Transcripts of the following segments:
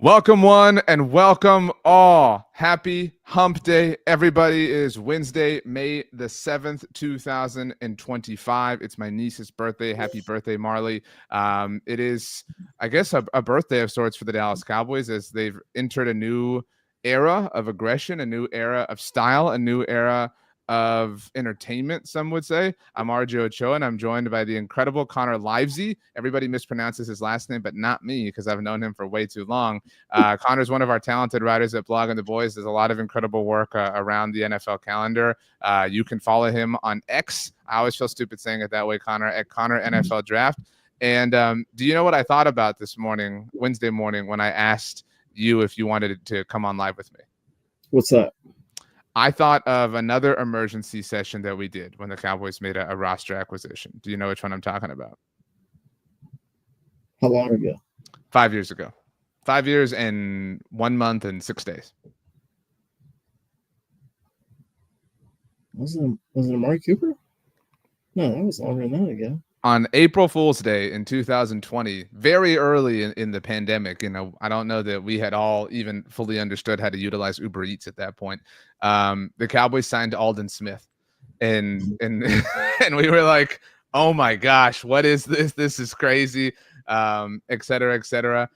Welcome one and welcome all. Happy hump day. Everybody is Wednesday, May the 7th, 2025. It's my niece's birthday. Happy birthday, Marley. It is, I guess, a birthday of sorts for the Dallas Cowboys as they've entered a new era of aggression, a new era of style, a new era of entertainment, some would say. I'm RJ Ochoa, and I'm joined by the incredible Connor LIvesay. Everybody mispronounces his last name, but not me, because I've known him for way too long. Connor's one of our talented writers at Blogging the Boys. Does a lot of incredible work around the NFL calendar. You can follow him on X. I always feel stupid saying it that way, Connor, at Connor NFL Draft. And do you know what I thought about this morning, Wednesday morning, when I asked you if you wanted to come on live with me? What's that? I thought of another emergency session that we did when the Cowboys made a roster acquisition. Do you know which one I'm talking about? How long ago? 5 years ago. 5 years and 1 month and 6 days. Was it Amari Cooper? No, that was longer than that ago. On April Fool's Day in 2020, very early in the pandemic, I don't know that we had all even fully understood how to utilize Uber Eats at that point. The Cowboys signed Aldon Smith, and and we were like, oh my gosh, what is this? This is crazy, et cetera, et cetera.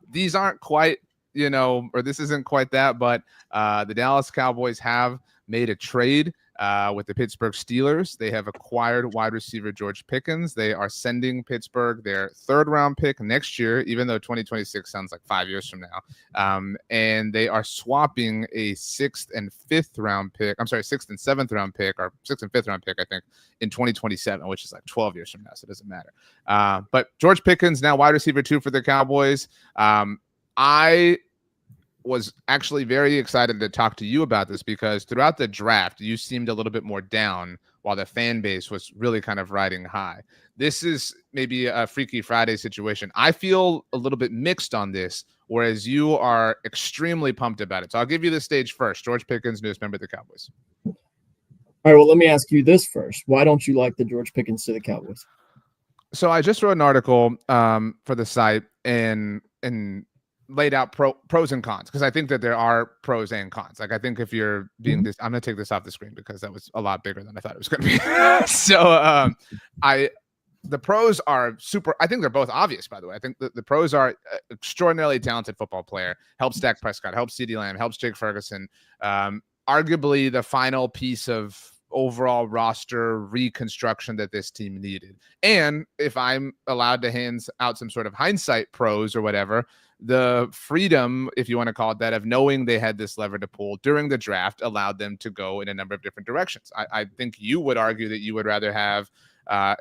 These aren't quite, or this isn't quite that, but the Dallas Cowboys have made a trade with the Pittsburgh Steelers. They have acquired wide receiver George Pickens. They are sending Pittsburgh their third-round pick next year, even though 2026 sounds like 5 years from now. And they are swapping a sixth and seventh round pick, or sixth and fifth round pick, I think, in 2027, which is like 12 years from now, so it doesn't matter. But George Pickens, now wide receiver 2 for the Cowboys. I was actually very excited to talk to you about this because throughout the draft, you seemed a little bit more down while the fan base was really kind of riding high. This is maybe a Freaky Friday situation. I feel a little bit mixed on this, whereas you are extremely pumped about it. So I'll give you the stage first. George Pickens, newest member of the Cowboys. All right, well, let me ask you this first. Why don't you like the George Pickens to the Cowboys? So I just wrote an article for the site and laid out pros and cons, because I think that there are pros and cons. Like, I think if you're being this, I'm gonna take this off the screen because that was a lot bigger than I thought it was gonna be. So the pros are super. I think they're both obvious, by the way. I think the pros are extraordinarily talented football player, helps Dak Prescott, helps CeeDee Lamb, helps Jake Ferguson. Arguably the final piece of overall roster reconstruction that this team needed. And if I'm allowed to hand out some sort of hindsight pros or whatever, the freedom, if you want to call it that, of knowing they had this lever to pull during the draft allowed them to go in a number of different directions. I think you would argue that you would rather have,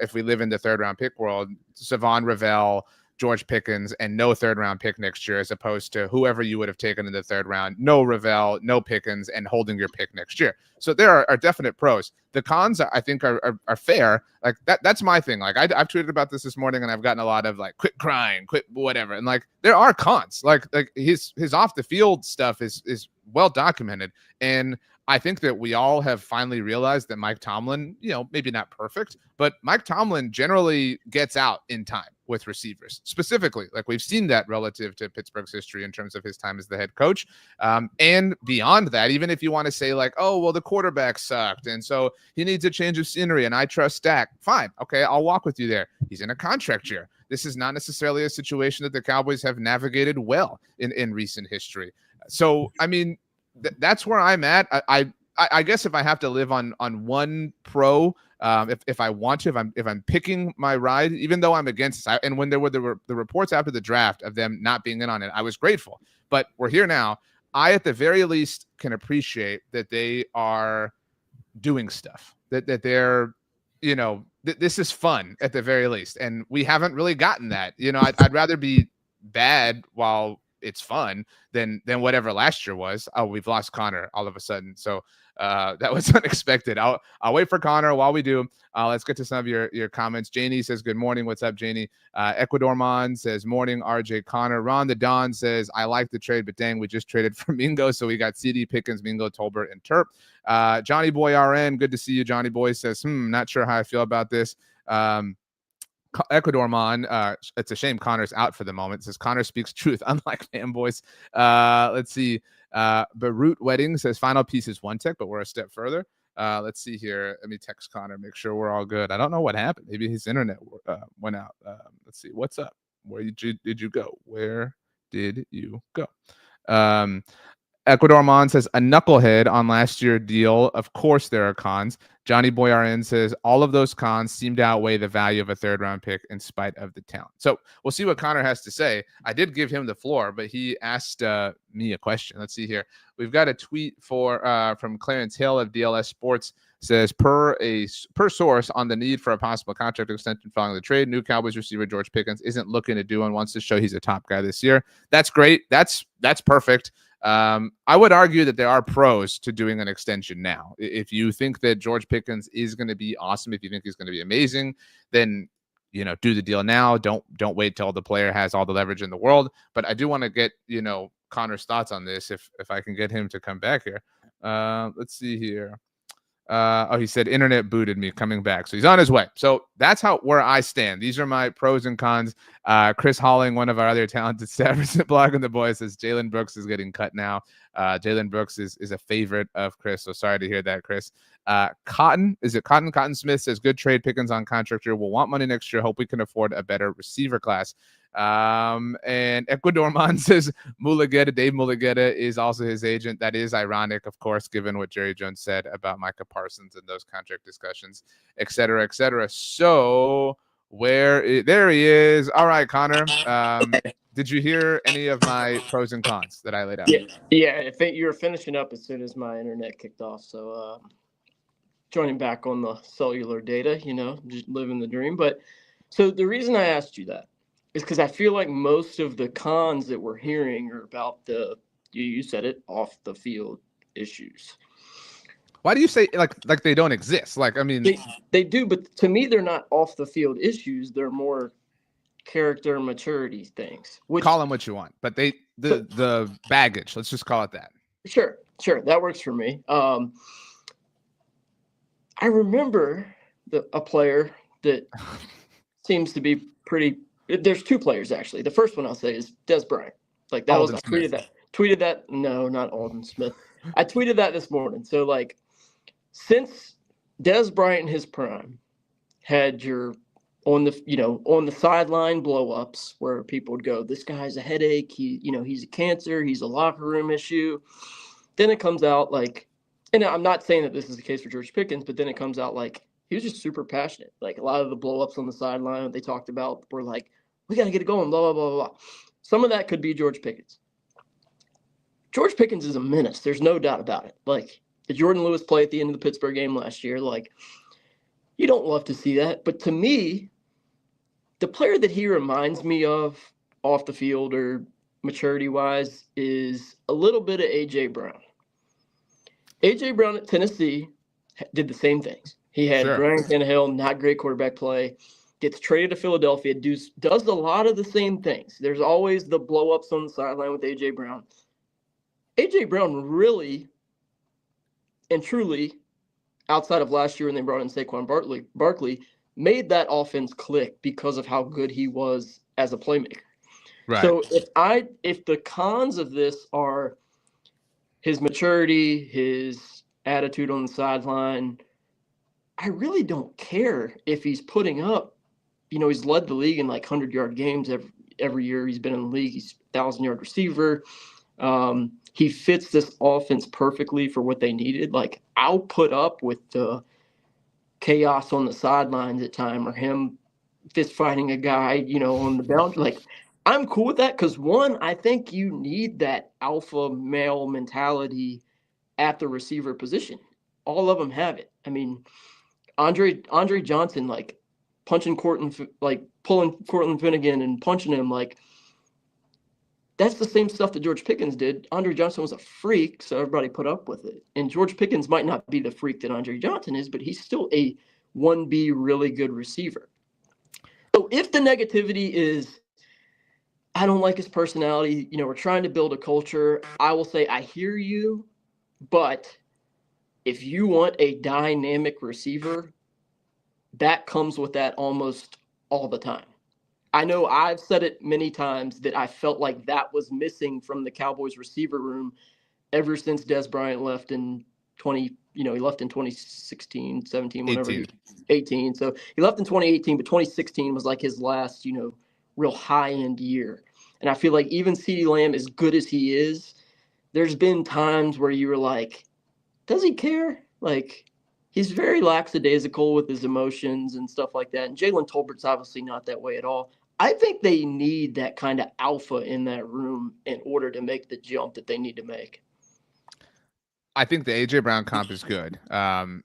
if we live in the third round pick world, Savon Ravel, George Pickens, and no third round pick next year, as opposed to whoever you would have taken in the third round, no Ravel, no Pickens, and holding your pick next year. So there are definite pros. The cons, I think, are fair. Like that's my thing. Like I've tweeted about this morning, and I've gotten a lot of like, quit crying, quit whatever. And like there are cons. Like his off the field stuff is well documented, and I think that we all have finally realized that Mike Tomlin, maybe not perfect, but Mike Tomlin generally gets out in time with receivers specifically. Like we've seen that relative to Pittsburgh's history in terms of his time as the head coach. And beyond that, even if you want to say like, oh, well, the quarterback sucked, and so he needs a change of scenery, and I trust Dak. Fine. Okay, I'll walk with you there. He's in a contract year. This is not necessarily a situation that the Cowboys have navigated well in recent history. So, I mean, that's where I'm at. I guess if I have to live on one pro, if I want to, if I'm picking my ride, even though I'm against this, and when there were the reports after the draft of them not being in on it, I was grateful. But we're here now. I, at the very least, can appreciate that they are doing stuff, that they're, this is fun at the very least. And we haven't really gotten that. I'd rather be bad while it's fun than whatever last year was. Oh, we've lost Connor all of a sudden. So that was unexpected. I'll wait for Connor while we do. Let's get to some of your comments. Janie says, good morning. What's up, Janie? Ecuadormon says, morning, RJ Connor. Ron the Don says, I like the trade, but dang, we just traded for Mingo. So we got CD, Pickens, Mingo, Tolbert, and Terp. Johnny Boy RN, good to see you. Johnny Boy says, not sure how I feel about this. Ecuador Mon, it's a shame Connor's out for the moment. It says Connor speaks truth, unlike fanboys. Let's see. Beirut Wedding says final piece is one tech, but we're a step further. Let's see here. Let me text Connor, make sure we're all good. I don't know what happened. Maybe his internet went out. Let's see. What's up? Where did you go? Where did you go? Ecuador Mon says a knucklehead on last year's deal. Of course, there are cons. Johnny Boyarin says all of those cons seem to outweigh the value of a third-round pick in spite of the talent. So we'll see what Connor has to say. I did give him the floor, but he asked me a question. Let's see here. We've got a tweet from Clarence Hill of DLS Sports. Says per source on the need for a possible contract extension following the trade, new Cowboys receiver George Pickens isn't looking to do and wants to show he's a top guy this year. That's great. That's perfect. I would argue that there are pros to doing an extension now. If you think that George Pickens is going to be awesome, if you think he's going to be amazing, then do the deal now. Don't wait till the player has all the leverage in the world. But I do want to get Connor's thoughts on this if I can get him to come back here. Let's see here. He said internet booted me, coming back, so he's on his way. So that's where I stand. These are my pros and cons. Chris Halling, one of our other talented staffers at Blogging the Boys, says Jalen Brooks is getting cut now. Jalen Brooks is a favorite of Chris, so sorry to hear that, Chris. Cotton Smith says good trade. Pickens on contract year. We'll want money next year. Hope we can afford a better receiver class. And Ecuador Man says Dave Mulugeta is also his agent. That is ironic, of course, given what Jerry Jones said about Micah Parsons and those contract discussions, et cetera, et cetera. So there he is. All right, Connor. Did you hear any of my pros and cons that I laid out? Yeah. I think you were finishing up as soon as my internet kicked off. So joining back on the cellular data, just living the dream. But so the reason I asked you that is because I feel like most of the cons that we're hearing are about you said it, off the field issues. Why do you say like they don't exist? Like, I mean, they do, but to me, they're not off the field issues. They're more character maturity things. Call them what you want, but the baggage. Let's just call it that. Sure, that works for me. I remember a player that seems to be pretty. There's two players actually. The first one I'll say is Des Bryant. Like that Alden was I tweeted that. No, not Alden Smith. I tweeted that this morning. So like, since Des Bryant in his prime had your on the sideline blow-ups where people would go, this guy's a headache, he's a cancer, he's a locker room issue. Then it comes out like, and I'm not saying that this is the case for George Pickens, but then it comes out like he was just super passionate. Like a lot of the blow-ups on the sideline they talked about were like, we got to get it going, blah, blah, blah, blah. Some of that could be George Pickens. George Pickens is a menace. There's no doubt about it. Like the Jordan Lewis play at the end of the Pittsburgh game last year, like you don't love to see that. But to me, the player that he reminds me of off the field or maturity-wise is a little bit of A.J. Brown. A.J. Brown at Tennessee did the same things. He had Brian Tannehill, not great quarterback play, gets traded to Philadelphia, does a lot of the same things. There's always the blow-ups on the sideline with A.J. Brown. A.J. Brown really and truly, outside of last year when they brought in Saquon Barkley, made that offense click because of how good he was as a playmaker. Right. So if the cons of this are his maturity, his attitude on the sideline, I really don't care if he's putting up, he's led the league in like 100-yard games every year he's been in the league. He's a 1,000-yard receiver. He fits this offense perfectly for what they needed. Like I'll put up with the chaos on the sidelines at time or him fist fighting a guy, on the boundary. Like I'm cool with that because one, I think you need that alpha male mentality at the receiver position. All of them have it. I mean, Andre Johnson, like pulling Cortland Finnegan and punching him, like that's the same stuff that George Pickens did. Andre Johnson was a freak, so everybody put up with it. And George Pickens might not be the freak that Andre Johnson is, but he's still a 1B really good receiver. So if the negativity is, I don't like his personality, we're trying to build a culture, I will say I hear you, but if you want a dynamic receiver, that comes with that almost all the time. I know I've said it many times that I felt like that was missing from the Cowboys receiver room ever since Dez Bryant left in he left in 2016, 17, whenever 18. So he left in 2018, but 2016 was like his last, real high end year. And I feel like even CeeDee Lamb, as good as he is, there's been times where you were like, does he care? Like, he's very lackadaisical with his emotions and stuff like that. And Jalen Tolbert's obviously not that way at all. I think they need that kind of alpha in that room in order to make the jump that they need to make. I think the AJ Brown comp is good. And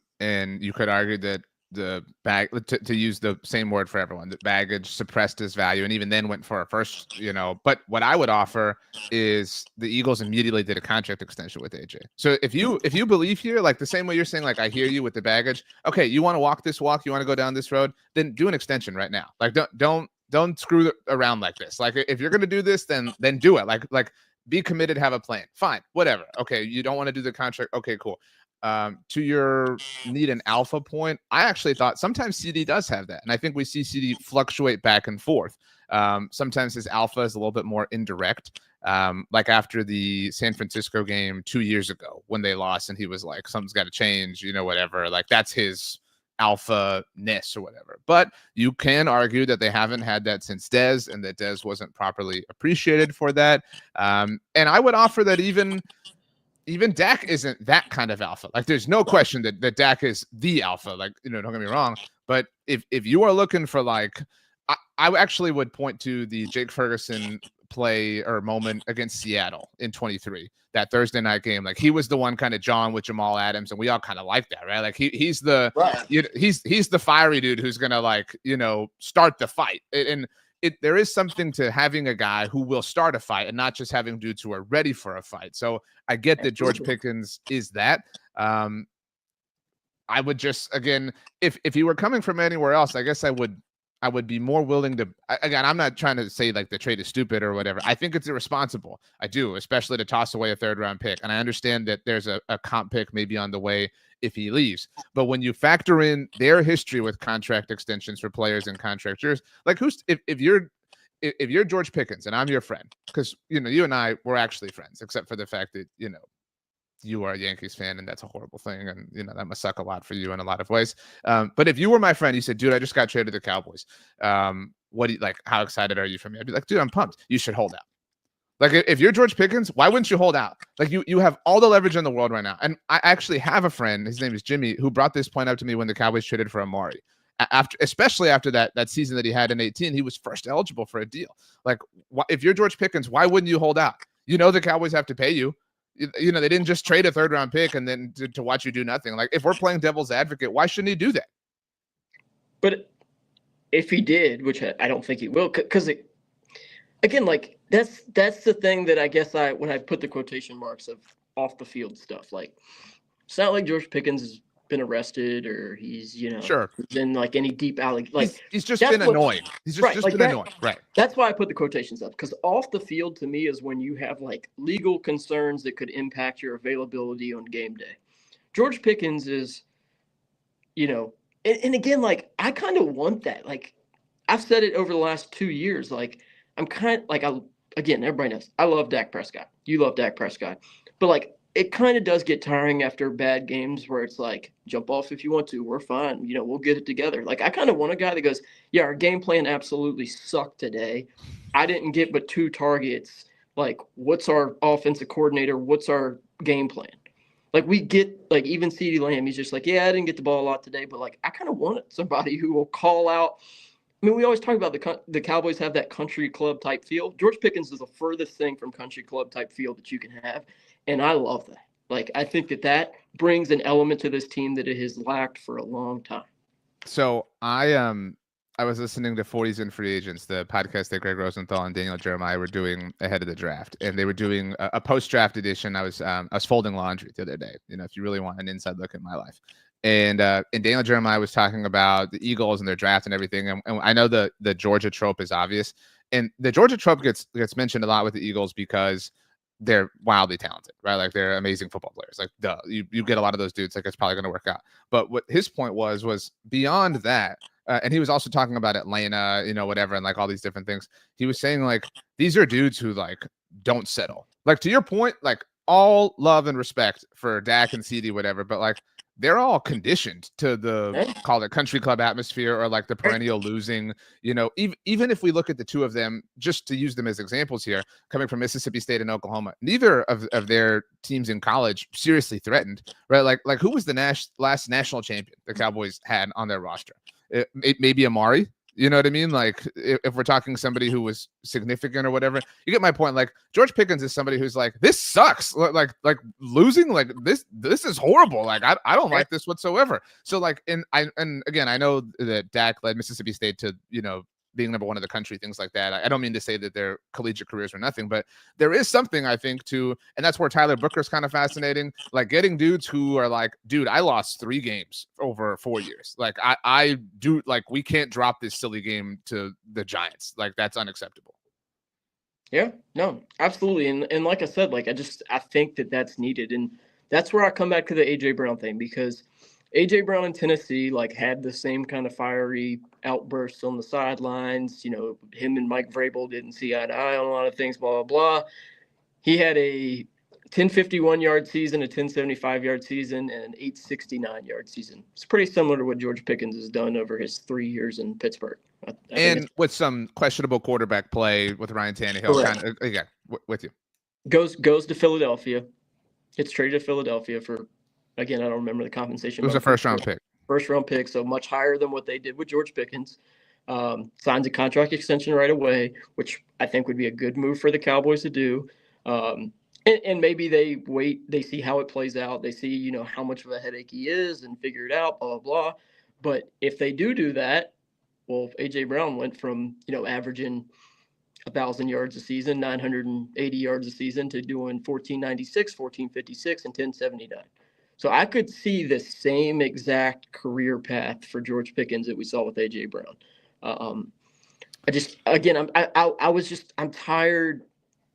you could argue that the bag, to use the same word for everyone, that baggage suppressed his value and even then went for a first, but what I would offer is the Eagles immediately did a contract extension with AJ. So if you believe here, like the same way you're saying, like, I hear you with the baggage. Okay. You want to walk this walk, you want to go down this road, then do an extension right now. Like, don't screw around like this. Like, if you're going to do this, then do it. Like be committed, have a plan. Fine, whatever. Okay. You don't want to do the contract. Okay, cool. To your need an alpha point, I actually thought sometimes CD does have that. And I think we see CD fluctuate back and forth. Sometimes his alpha is a little bit more indirect. Like after the San Francisco game 2 years ago when they lost and he was like, something's got to change, whatever. Like that's his alpha-ness or whatever. But you can argue that they haven't had that since Dez and that Dez wasn't properly appreciated for that. And I would offer that even Dak isn't that kind of alpha. Like there's no question that Dak is the alpha. Like, don't get me wrong. But if you are looking for like, I actually would point to the Jake Ferguson play or moment against Seattle in 23, that Thursday night game. Like he was the one kind of John with Jamal Adams, and we all kind of like that, right? Like he's the he's the fiery dude who's gonna like start the fight. And there is something to having a guy who will start a fight and not just having dudes who are ready for a fight. So I get that George Pickens is that. I would just, again, if he were coming from anywhere else, I guess I would be more willing to, again, I'm not trying to say like the trade is stupid or whatever. I think it's irresponsible. I do, especially to toss away a 3rd round pick. And I understand that there's a comp pick maybe on the way if he leaves. But when you factor in their history with contract extensions for players and contract years, like if you're George Pickens and I'm your friend, because, you and I were actually friends, except for the fact that, you are a Yankees fan and that's a horrible thing. And, that must suck a lot for you in a lot of ways. But if you were my friend, you said, dude, I just got traded to the Cowboys. What do you like? How excited are you for me? I'd be like, dude, I'm pumped. You should hold out. Like if you're George Pickens, why wouldn't you hold out? Like you have all the leverage in the world right now. And I actually have a friend, his name is Jimmy, who brought this point up to me when the Cowboys traded for Amari. Especially after that season that he had in 18, he was first eligible for a deal. Like if you're George Pickens, why wouldn't you hold out? The Cowboys have to pay you. They didn't just trade a 3rd round pick and then to watch you do nothing. Like if we're playing devil's advocate, why shouldn't he do that? But if he did, which I don't think he will, because again, like that's the thing that I guess when I put the quotation marks of off the field stuff, like it's not like George Pickens has been arrested or he's sure been like any deep alley. Like he's just been annoying. He's just been annoying. Right. That's why I put the quotations up, because off the field to me is when you have like legal concerns that could impact your availability on game day. George Pickens is, and again, like I kind of want that. Like I've said it over the last 2 years. Like I'm kind of like everybody knows I love Dak Prescott. You love Dak Prescott, but like it kind of does get tiring after bad games where it's like, jump off if you want to. We're fine. We'll get it together. Like, I kind of want a guy that goes, yeah, our game plan absolutely sucked today. I didn't get but 2 targets. Like, what's our offensive coordinator? What's our game plan? Like, we get, like, even CeeDee Lamb, he's just like, yeah, I didn't get the ball a lot today. But, like, I kind of want somebody who will call out. I mean, we always talk about the Cowboys have that country club type feel. George Pickens is the furthest thing from country club type feel that you can have. And I love that. Like, I think that brings an element to this team that it has lacked for a long time. So I was listening to 40s and Free Agents, the podcast that Greg Rosenthal and Daniel Jeremiah were doing ahead of the draft, and they were doing a post-draft edition. I was folding laundry the other day. If you really want an inside look at my life, and Daniel Jeremiah was talking about the Eagles and their draft and everything. And I know the Georgia trope is obvious, and the Georgia trope gets mentioned a lot with the Eagles because they're wildly talented, right? Like they're amazing football players. Like you get a lot of those dudes. Like it's probably going to work out. But what his point was beyond that, and he was also talking about Atlanta, whatever, and like all these different things. He was saying like these are dudes who like don't settle. Like to your point, like all love and respect for Dak and CD, whatever, but like they're all conditioned to the call it country club atmosphere or like the perennial losing. Even if we look at the two of them, just to use them as examples here, coming from Mississippi State and Oklahoma, neither of their teams in college seriously threatened, right? Like who was the last national champion the Cowboys had on their roster? Maybe Amari. You know what I mean? Like if we're talking somebody who was significant or whatever, you get my point. Like George Pickens is somebody who's like, this sucks. Like losing, like this is horrible. Like I don't like this whatsoever. So like, and again, I know that Dak led Mississippi State to, being number one in the country, things like that. I don't mean to say that their collegiate careers were nothing, but there is something I think to, and that's where Tyler Booker's kind of fascinating. Like getting dudes who are like, dude, I lost 3 games over 4 years. Like I do, like we can't drop this silly game to the Giants. Like that's unacceptable. Yeah, no, absolutely. And like I said, like I think that's needed. And that's where I come back to the AJ Brown thing, because AJ Brown in Tennessee like had the same kind of fiery outbursts on the sidelines. Him and Mike Vrabel didn't see eye to eye on a lot of things, blah, blah, blah. He had a 1051-yard season, a 1075-yard season, and an 869-yard season. It's pretty similar to what George Pickens has done over his 3 years in Pittsburgh. And with some questionable quarterback play with Ryan Tannehill, kind of, with you. Goes to Philadelphia. Gets traded to Philadelphia for, again, I don't remember the compensation. It was a first-round pick. First-round pick, so much higher than what they did with George Pickens. Signs a contract extension right away, which I think would be a good move for the Cowboys to do. And maybe they wait, they see how it plays out. They see, how much of a headache he is and figure it out, blah, blah, blah. But if they do that, well, A.J. Brown went from, averaging 1,000 yards a season, 980 yards a season, to doing 1,496, 1,456, and 1,079. So I could see the same exact career path for George Pickens that we saw with A.J. Brown. I'm tired.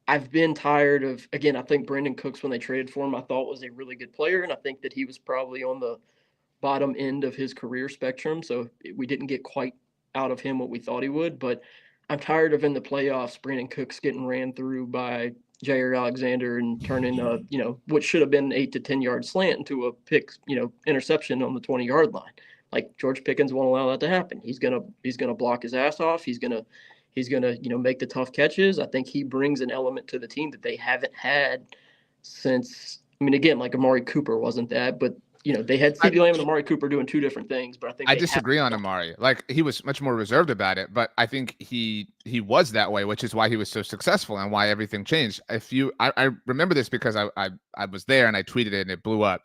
I've been tired of, again, I think Brandon Cooks, when they traded for him, I thought was a really good player. And I think that he was probably on the bottom end of his career spectrum. So we didn't get quite out of him what we thought he would. But I'm tired of in the playoffs, Brandon Cooks getting ran through by Jair Alexander and turning what should have been an 8 to 10 yard slant into a pick, interception on the 20-yard line. Like George Pickens won't allow that to happen. He's gonna block his ass off. He's gonna make the tough catches. I think he brings an element to the team that they haven't had since. I mean, again, like Amari Cooper wasn't that, but they had CeeDee Lamb and Amari Cooper doing 2 different things. But I disagree on Amari. Like he was much more reserved about it, but I think he was that way, which is why he was so successful and why everything changed. I remember this because I was there and I tweeted it and it blew up.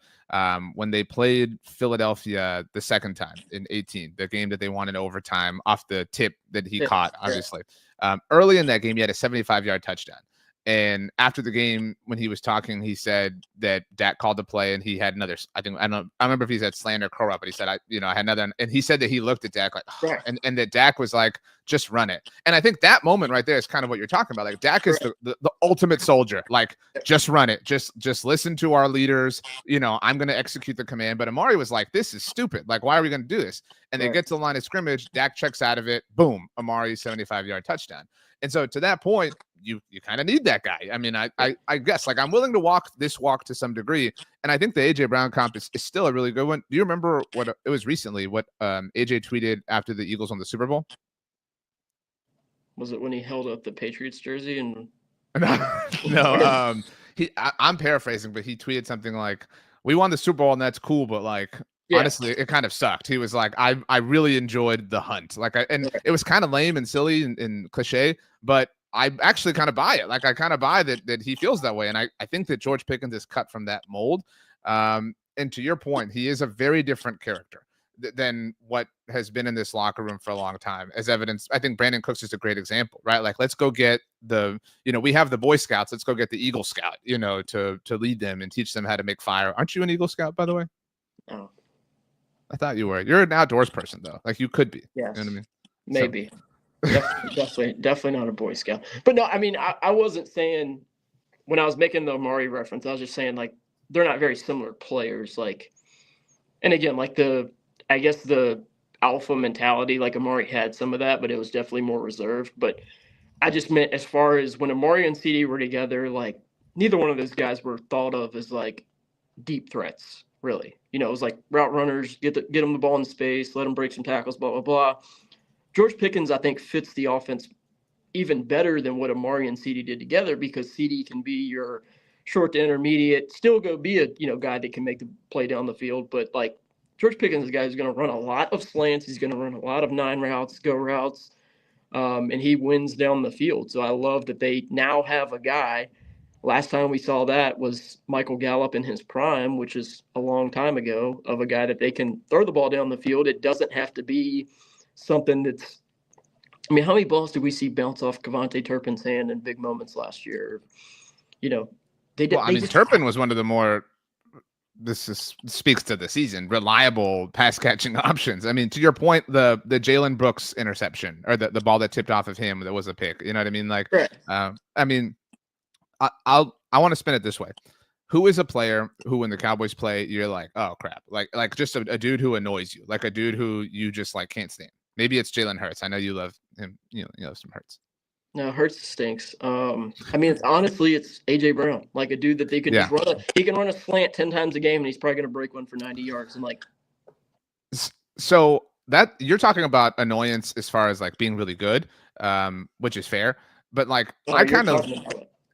When they played Philadelphia the second time in 2018, the game that they won in overtime off the tip that he caught, obviously. Early in that game, he had a 75-yard touchdown. And after the game, when he was talking, he said that Dak called the play and he had another, I don't remember if he said slant or curl up, but he said, I had another, and he said that he looked at Dak like, oh, and that Dak was like, just run it. And I think that moment right there is kind of what you're talking about. Like Dak is the ultimate soldier, like just run it. Just listen to our leaders. I'm going to execute the command. But Amari was like, this is stupid. Like, why are we going to do this? And they get to the line of scrimmage. Dak checks out of it. Boom. Amari 75-yard touchdown. And so to that point, you kind of need that guy. I mean, I guess like I'm willing to walk to some degree. And I think the AJ Brown comp is still a really good one. Do you remember what it was recently, what AJ tweeted after the Eagles won the Super Bowl? Was it when he held up the Patriots jersey and no, I'm paraphrasing, but he tweeted something like, we won the Super Bowl and that's cool, but like honestly, it kind of sucked. He was like, I really enjoyed the hunt. Like it was kind of lame and silly and cliche, but I actually kind of buy it. Like I kind of buy that he feels that way. And I think that George Pickens is cut from that mold. And to your point, he is a very different character than what has been in this locker room for a long time. As evidence, I think Brandon Cooks is a great example, right? Like, let's go get we have the Boy Scouts. Let's go get the Eagle Scout, to lead them and teach them how to make fire. Aren't you an Eagle Scout, by the way? No. I thought you were. You're an outdoors person, though. Like, you could be. Yes. You know what I mean? Maybe. Definitely not a Boy Scout. But no, I mean, I wasn't saying, when I was making the Amari reference, I was just saying, like, they're not very similar players. Like, and again, like I alpha mentality. Like Amari had some of that, but it was definitely more reserved. But I just meant as far as when Amari and CD were together, like neither one of those guys were thought of as like deep threats, really. You know, it was like route runners, get them the ball in space, let them break some tackles, blah, blah, blah. George Pickens, I think, fits the offense even better than what Amari and CD did together, because CD can be your short to intermediate, still go be a guy that can make the play down the field. But like George Pickens is a guy who's going to run a lot of slants. He's going to run a lot of 9 routes, go routes, and he wins down the field. So I love that they now have a guy. Last time we saw that was Michael Gallup in his prime, which is a long time ago, of a guy that they can throw the ball down the field. It doesn't have to be something that's, I mean, how many balls did we see bounce off Kevontae Turpin's hand in big moments last year? They did. Well, I mean, Turpin was one of the more, speaks to the season, reliable pass catching options. I mean, to your point, the Jalen Brooks interception, or the ball that tipped off of him that was a pick. You know what I mean? Like, right. I mean, I want to spin it this way. Who is a player who, when the Cowboys play, you're like, oh crap, like just a dude who annoys you, like a dude who you just like can't stand? Maybe it's Jalen Hurts. I know you love him. You love some Hurts. No, Hurts stinks. I mean, it's AJ Brown, like a dude that they could just run. He can run a slant 10 times a game, and he's probably going to break one for 90 yards. And like, so that you're talking about annoyance as far as like being really good, which is fair. But like, I kind of,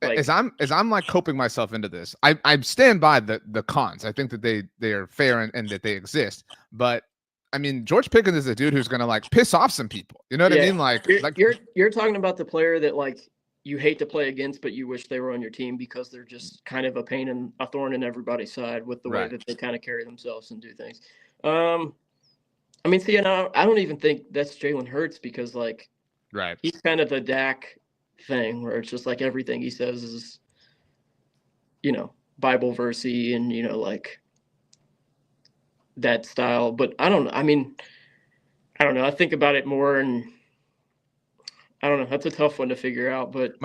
as I'm like coping myself into this, I stand by the cons. I think that they are fair and that they exist. But I mean, George Pickens is a dude who's gonna like piss off some people. You know what I mean? Like you're talking about the player that like you hate to play against, but you wish they were on your team because they're just kind of a thorn in everybody's side with the way that they kind of carry themselves and do things. I mean, see, I don't even think that's Jalen Hurts, because like, he's kind of the Dak thing where it's just like everything he says is, Bible versey and like that style. But I don't know. I mean, I don't know. I think about it more, and I don't know. That's a tough one to figure out. But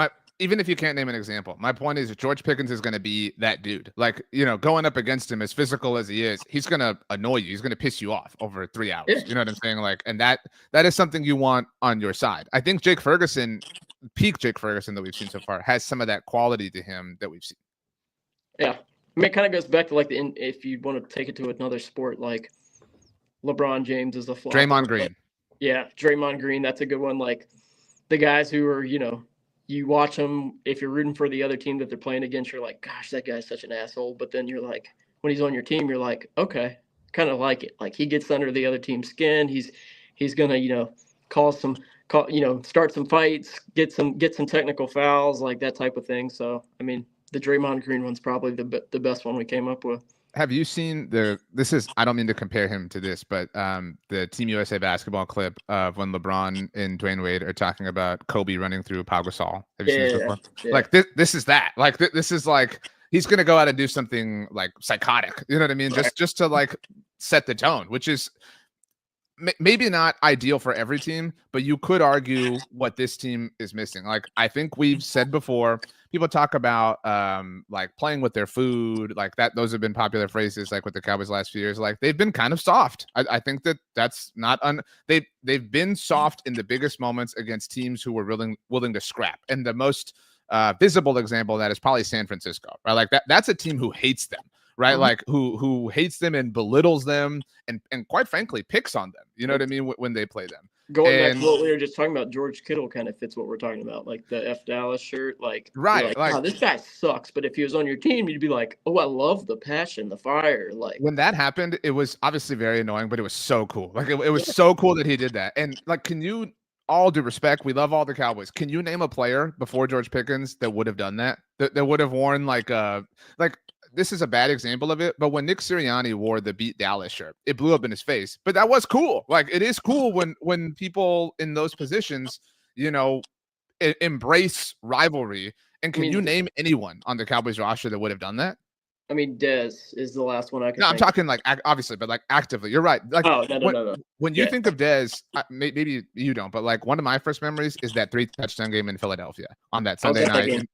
even if you can't name an example, my point is George Pickens is going to be that dude. Like, going up against him, as physical as he is, he's going to annoy you. He's going to piss you off over 3 hours. Yeah. You know what I'm saying? Like, and that is something you want on your side. I think peak Jake Ferguson that we've seen so far has some of that quality to him that we've seen. Yeah. I mean, it kind of goes back to like if you want to take it to another sport, like LeBron James is a flop. Draymond Green. Yeah, Draymond Green. That's a good one. Like the guys who are, you watch them. If you're rooting for the other team that they're playing against, you're like, gosh, that guy's such an asshole. But then you're like, when he's on your team, you're like, okay, kind of like it. Like he gets under the other team's skin. He's gonna, start some fights, get some technical fouls, like that type of thing. So I mean, the Draymond Green one's probably the best one we came up with. Have you seen I don't mean to compare him to this, but the Team USA basketball clip of when LeBron and Dwayne Wade are talking about Kobe running through Pau Gasol? Have you seen this before? Yeah. Like this is that. Like this is like he's gonna go out and do something like psychotic. You know what I mean? Right. Just to like set the tone, which is maybe not ideal for every team, but you could argue what this team is missing. Like I think we've said before, people talk about like playing with their food, like that. Those have been popular phrases, like with the Cowboys last few years. Like they've been kind of soft. I think that's not they've been soft in the biggest moments against teams who were willing to scrap. And the most visible example of that is probably San Francisco, right? Like that's a team who hates them. Right, like who hates them and belittles them and quite frankly picks on them. You know what I mean? When they play them. Going back to what we were just talking about, George Kittle kind of fits what we're talking about, like the F Dallas shirt. Like, right, like, oh, this guy sucks. But if he was on your team, you'd be like, oh, I love the passion, the fire. Like when that happened, it was obviously very annoying, but it was so cool. Like it was so cool that he did that. And like, can you? All due respect, we love all the Cowboys. Can you name a player before George Pickens that would have done that? That would have worn like this is a bad example of it, but when Nick Sirianni wore the Beat Dallas shirt, it blew up in his face. But that was cool. Like it is cool when people in those positions, embrace rivalry. And can you name anyone on the Cowboys roster that would have done that? I mean, Dez is the last one I can. No, I'm talking like obviously, but like actively. You're right. Like, no. When you think of Dez, maybe you don't, but like one of my first memories is that 3 touchdown game in Philadelphia on that Sunday night.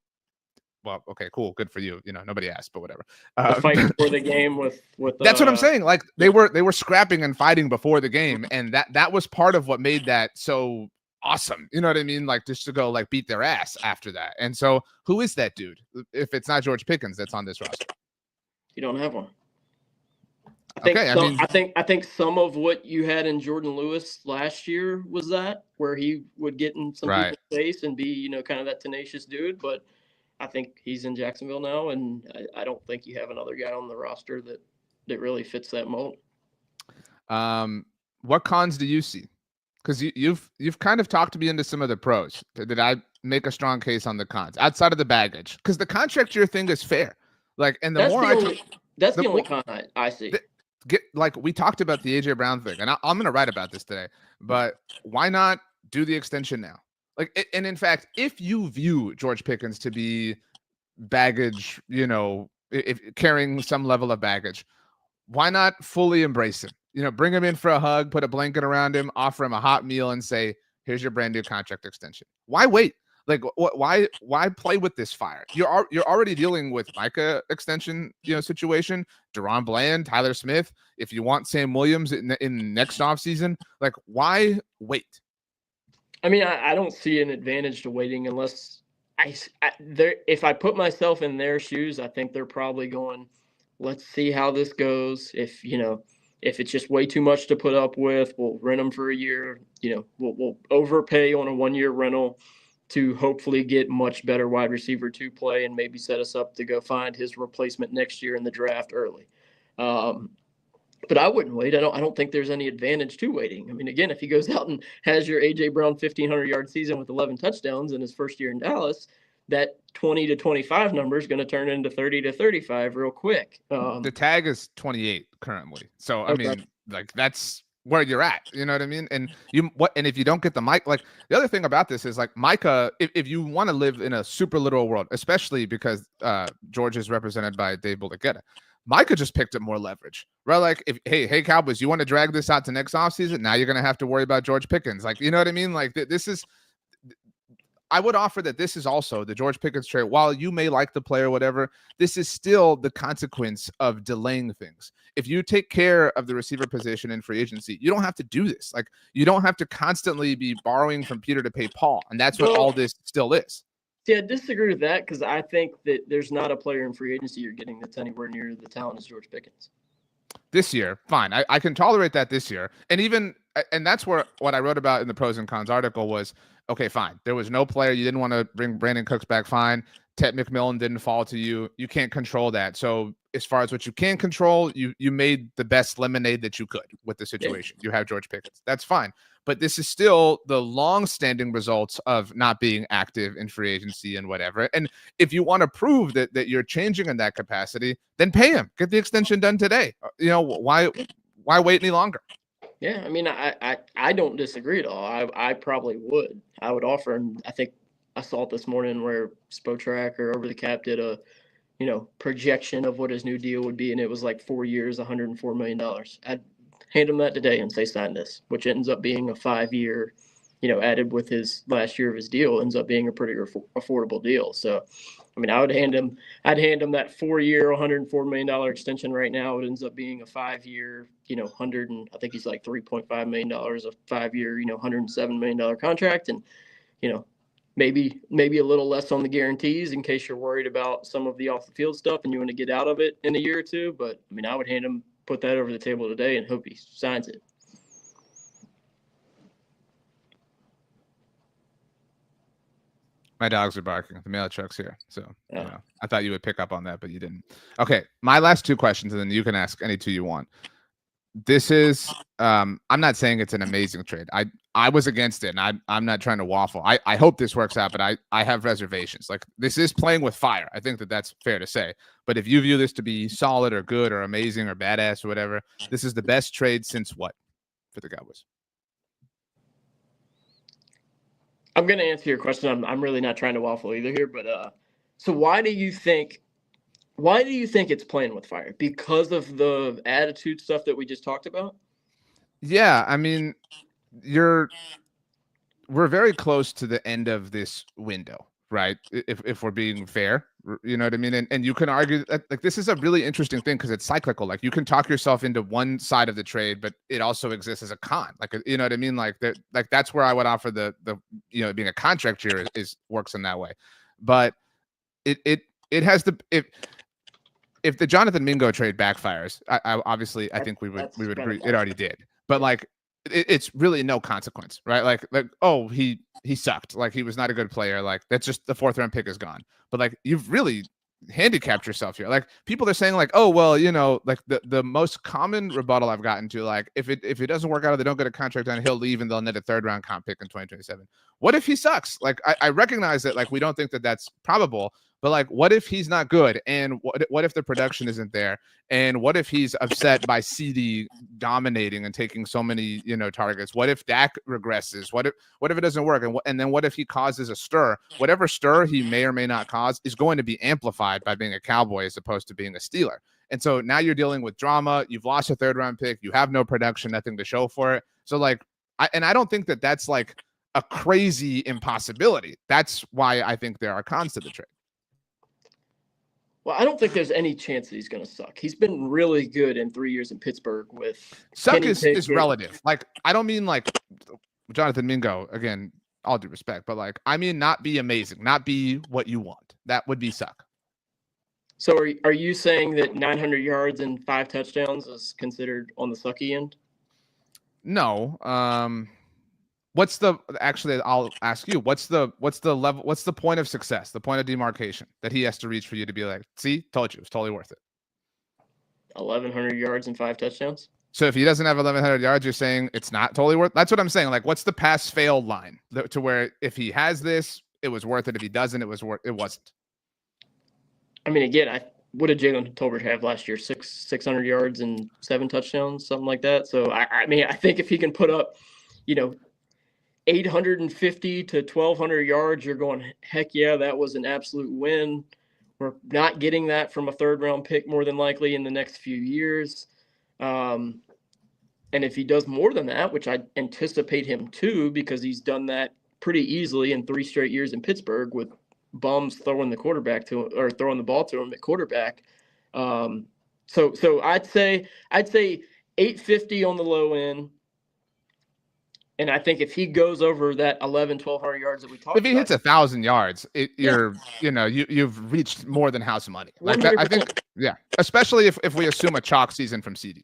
well, okay, cool, good for you. Nobody asked, but whatever. The fight before the game with that's what I'm saying. Like they were scrapping and fighting before the game, and that was part of what made that so awesome. You know what I mean? Like just to go like beat their ass after that. And so who is that dude? If it's not George Pickens that's on this roster. You don't have one. I think some of what you had in Jordan Lewis last year was that where he would get in some people's face and be, kind of that tenacious dude. But I think he's in Jacksonville now, and I don't think you have another guy on the roster that really fits that mold. What cons do you see? Because you've kind of talked me into some of the pros. Did I make a strong case on the cons outside of the baggage? Because the contract year thing is fair. Like, and that's the only con I see. We talked about the AJ Brown thing, and I'm going to write about this today. But why not do the extension now? Like, and in fact, if you view George Pickens to be baggage, if carrying some level of baggage, why not fully embrace him? Bring him in for a hug, put a blanket around him, offer him a hot meal, and say, "Here's your brand new contract extension." Why wait? Like, why play with this fire? You're already dealing with Micah extension, situation. Deron Bland, Tyler Smith. If you want Sam Williams in next offseason, like, why wait? I mean, I don't see an advantage to waiting unless if I put myself in their shoes, I think they're probably going, let's see how this goes. If it's just way too much to put up with, we'll rent them for a year. We'll overpay on a 1-year rental to hopefully get much better wide receiver to play and maybe set us up to go find his replacement next year in the draft early. But I wouldn't wait. I don't think there's any advantage to waiting. I mean, again, if he goes out and has your AJ Brown 1,500-yard season with 11 touchdowns in his first year in Dallas, that 20 to 25 number is going to turn into 30 to 35 real quick. The tag is 28 currently. So, I mean, like that's where you're at, you know what I mean? And if you don't get the mic, like the other thing about this is like Micah, if you want to live in a super literal world, especially because George is represented by Dave Bullageta, Micah just picked up more leverage, right? Like, hey, Cowboys, you want to drag this out to next offseason? Now you're going to have to worry about George Pickens. Like, you know what I mean? Like, this is, I would offer that this is also the George Pickens trade. While you may like the player, whatever, this is still the consequence of delaying things. If you take care of the receiver position in free agency, you don't have to do this. Like, you don't have to constantly be borrowing from Peter to pay Paul. And that's what all this still is. Yeah, I disagree with that because I think that there's not a player in free agency you're getting that's anywhere near the talent as George Pickens. This year, fine. I can tolerate that this year. And that's where what I wrote about in the pros and cons article was, okay, fine. There was no player. You didn't want to bring Brandon Cooks back. Fine. Ted McMillan didn't fall to you. You can't control that. So as far as what you can control, you made the best lemonade that you could with the situation. Yeah. You have George Pickens. That's fine. But this is still the long-standing results of not being active in free agency and whatever. And if you want to prove that you're changing in that capacity, then pay him. Get the extension done today. Why wait any longer? Yeah, I mean, I don't disagree at all. I probably would. I would offer, and I think I saw it this morning where Spotrac or Over the Cap did a, projection of what his new deal would be, and it was like 4 years, $104 million. I'd hand him that today and say sign this, which ends up being a 5-year, added with his last year of his deal, ends up being a pretty affordable deal. So, I mean, I'd hand him that 4-year, $104 million extension right now. It ends up being a 5-year, I think he's like $3.5 million, a 5-year, $107 million contract. And, maybe a little less on the guarantees in case you're worried about some of the off the field stuff and you want to get out of it in a year or two. But I mean, I would put that over the table today and hope he signs it. My dogs are barking. The mail truck's here. So I thought you would pick up on that, but you didn't. Okay. My last 2 questions, and then you can ask any 2 you want. This is, I'm not saying it's an amazing trade. I was against it, and I'm not trying to waffle. I hope this works out, but I have reservations. Like, this is playing with fire. I think that's fair to say. But if you view this to be solid or good or amazing or badass or whatever, this is the best trade since what for the Cowboys? I'm going to answer your question. I'm really not trying to waffle either here, but so why do you think it's playing with fire? Because of the attitude stuff that we just talked about? Yeah, I mean, we're very close to the end of this window right? If we're being fair, you know what I mean? And you can argue that like this is a really interesting thing because it's cyclical. Like you can talk yourself into one side of the trade, but it also exists as a con. Like you know what I mean? Like that's where I would offer the being a contract year is works in that way. But it has the if the Jonathan Mingo trade backfires, I obviously I think we would agree it already did. But like it's really no consequence, right? Like oh he sucked, like he was not a good player, like that's just the 4th round pick is gone. But like you've really handicapped yourself here. Like people are saying like, oh well, like the most common rebuttal I've gotten to, like if it doesn't work out, they don't get a contract done, he'll leave and they'll net a 3rd round comp pick in 2027. What if he sucks? Like I recognize that like we don't think that that's probable, but like what if he's not good, and what if the production isn't there, and what if he's upset by CD dominating and taking so many targets? What if Dak regresses? What if it doesn't work? And then what if he causes a stir? Whatever stir he may or may not cause is going to be amplified by being a Cowboy as opposed to being a Steeler. And so now you're dealing with drama. You've lost a 3rd round pick. You have no production, nothing to show for it. So like, I don't think that that's like a crazy impossibility. That's why I think there are cons to the trade. Well, I don't think there's any chance that he's going to suck. He's been really good in 3 years in Pittsburgh with suck is relative. Like, I don't mean like Jonathan Mingo, again, all due respect, but like, I mean, not be amazing, not be what you want. That would be suck. So are you saying that 900 yards and 5 touchdowns is considered on the sucky end? No. I'll ask you, what's the level, what's the point of success, the point of demarcation that he has to reach for you to be like, see, told you, it's totally worth it? 1,100 yards and 5 touchdowns. So if he doesn't have 1,100 yards, you're saying it's not totally worth. That's what I'm saying. Like, what's the pass fail line to where if he has this, it was worth it. If he doesn't, it wasn't. I mean, again, what did Jalen Tolbert have last year? 600 yards and 7 touchdowns, something like that. So I mean, I think if he can put up, 850 to 1,200 yards, you're going, heck yeah, that was an absolute win. We're not getting that from a 3rd round pick more than likely in the next few years. And if he does more than that, which I anticipate him to, because he's done that pretty easily in 3 straight years in Pittsburgh with bums throwing the ball to him at quarterback. So I'd say 850 on the low end. And I think if he goes over that 1,200 yards that we talked about, if he hits 1,000 yards, you've reached more than house money. Like that, I think, yeah. Especially if we assume a chalk season from CD.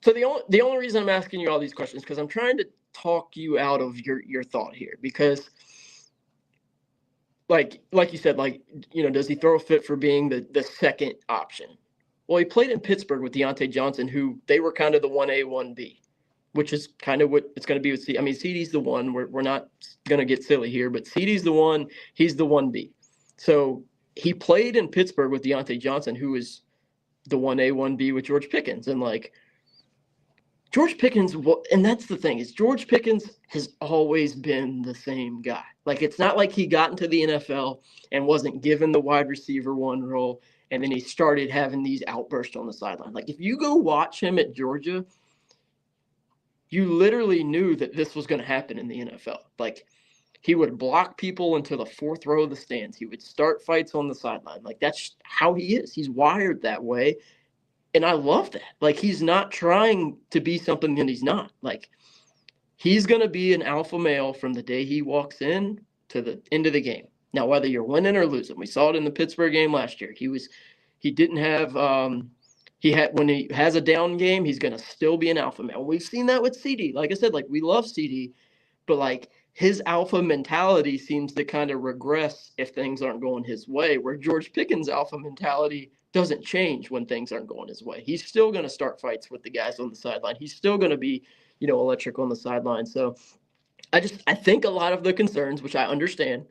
So the only reason I'm asking you all these questions is because I'm trying to talk you out of your thought here, because like you said, does he throw a fit for being the 2nd option? Well, he played in Pittsburgh with Deontay Johnson, who they were kind of the 1A, 1B. Which is kind of what it's going to be with CD. I mean, CD's the one. We're not going to get silly here, but CD's the one. He's the 1B. So he played in Pittsburgh with Deontay Johnson, who is the 1A, 1B with George Pickens. And like George Pickens, and that's the thing, is George Pickens has always been the same guy. Like, it's not like he got into the NFL and wasn't given the wide receiver 1 role, and then he started having these outbursts on the sideline. Like, if you go watch him at Georgia, you literally knew that this was going to happen in the NFL. Like, he would block people into the 4th row of the stands. He would start fights on the sideline. Like, that's how he is. He's wired that way. And I love that. Like, he's not trying to be something that he's not. Like, he's going to be an alpha male from the day he walks in to the end of the game. Now, whether you're winning or losing, we saw it in the Pittsburgh game last year. When he has a down game, he's going to still be an alpha male. We've seen that with CD. Like I said, like, we love CD, but like his alpha mentality seems to kind of regress if things aren't going his way, where George Pickens' alpha mentality doesn't change when things aren't going his way. He's still going to start fights with the guys on the sideline. He's still going to be, electric on the sideline. So I think a lot of the concerns, which I understand,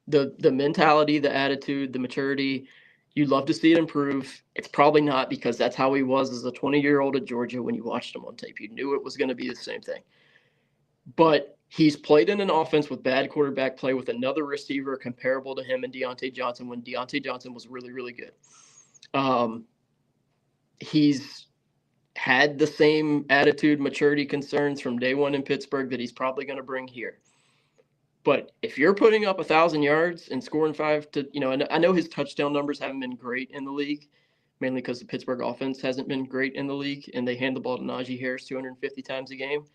the mentality, the attitude, the maturity, you'd love to see it improve. It's probably not, because that's how he was as a 20-year-old at Georgia when you watched him on tape. You knew it was going to be the same thing. But he's played in an offense with bad quarterback play with another receiver comparable to him and Deontay Johnson when Deontay Johnson was really, really good. He's had the same attitude, maturity concerns from day one in Pittsburgh that he's probably going to bring here. But if you're putting up 1,000 yards and scoring 5 to, and I know his touchdown numbers haven't been great in the league, mainly because the Pittsburgh offense hasn't been great in the league, and they hand the ball to Najee Harris 250 times a game.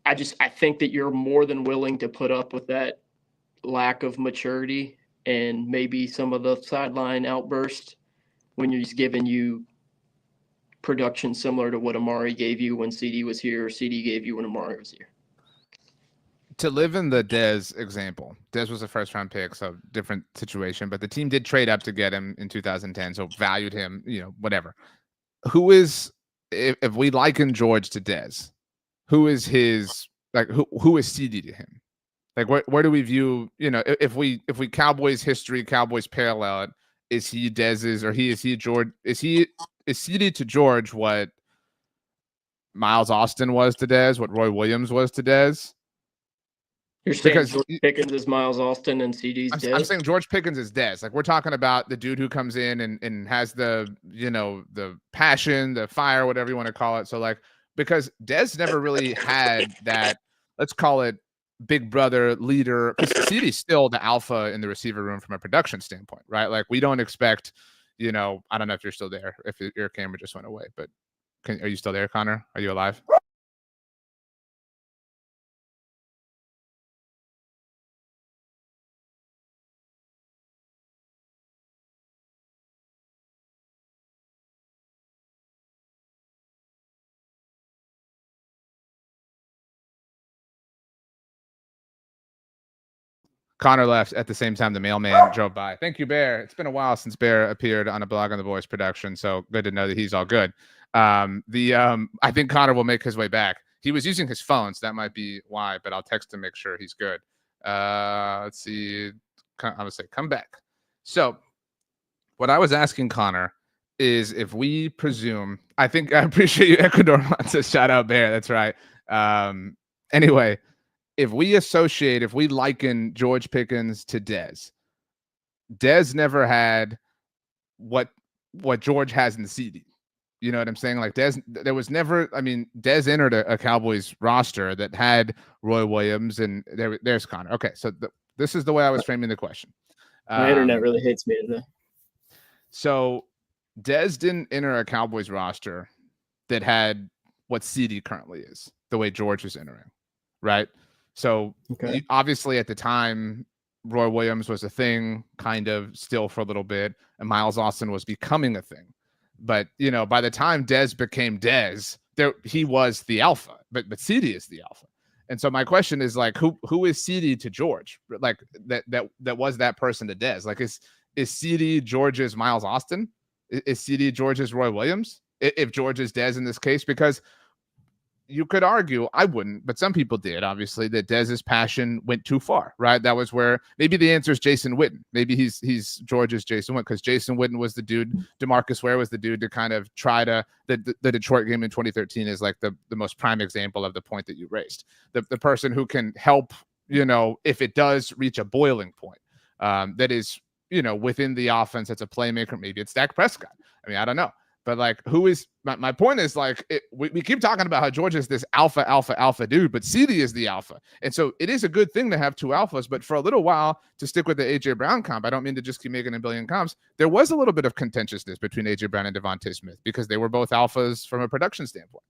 I think that you're more than willing to put up with that lack of maturity and maybe some of the sideline outburst when he's giving you production similar to what Amari gave you when CD was here, or CD gave you when Amari was here. To live in the Dez example, Dez was a first-round pick, so different situation, but the team did trade up to get him in 2010, so valued him, whatever. Who is, if we liken George to Dez, who is his, like, who is CD to him? Like, where do we view, if we Cowboys history, Cowboys parallel it, is he Dez's, or is CD to George what Miles Austin was to Dez, what Roy Williams was to Dez? You're saying George Pickens is Miles Austin and CD's Dez? I'm saying George Pickens is Dez. Like, we're talking about the dude who comes in and has the, the passion, the fire, whatever you want to call it. So, like, because Dez never really had that, let's call it big brother leader, because CD's still the alpha in the receiver room from a production standpoint, right? Like, we don't expect, I don't know if you're still there, if your camera just went away, but are you still there, Connor? Are you alive? Connor left at the same time the mailman drove by. Thank you, Bear. It's been a while since Bear appeared on a blog on the Voice production, so good to know that he's all good. I think Connor will make his way back. He was using his phone, so that might be why, but I'll text him, make sure he's good. Let's see. I'm going to say, come back. So what I was asking Connor is, if we presume, I appreciate you, Ecuador wants to shout out Bear. That's right. Anyway, if we liken George Pickens to Dez never had what George has in CD. You know what I'm saying? Like, there was never, Dez entered a Cowboys roster that had Roy Williams, and there's Connor. Okay, so this is the way I was framing the question. My internet really hates me today. So Dez didn't enter a Cowboys roster that had what CD currently is, the way George is entering, right? So obviously at the time, Roy Williams was a thing, kind of still for a little bit, and Miles Austin was becoming a thing. But, by the time Dez became Dez, he was the alpha, but CD is the alpha. And so my question is, like, who is CD to George? Like, that was that person to Dez? Like, is CD George's Miles Austin? Is CD George's Roy Williams? If George is Dez in this case? Because you could argue, I wouldn't, but some people did, obviously, that Dez's passion went too far, right? That was where maybe the answer is Jason Witten. Maybe he's George's Jason Witten, because Jason Witten was the dude, DeMarcus Ware was the dude to kind of try to, the Detroit game in 2013 is like the most prime example of the point that you raised. The person who can help, if it does reach a boiling point, that is, within the offense, that's a playmaker. Maybe it's Dak Prescott. I don't know. But, like, who is my point is, like, we keep talking about how George is this alpha dude, but CD is the alpha. And so it is a good thing to have two alphas. But for a little while, to stick with the AJ Brown comp, I don't mean to just keep making a billion comps, there was a little bit of contentiousness between AJ Brown and Devontae Smith, because they were both alphas from a production standpoint.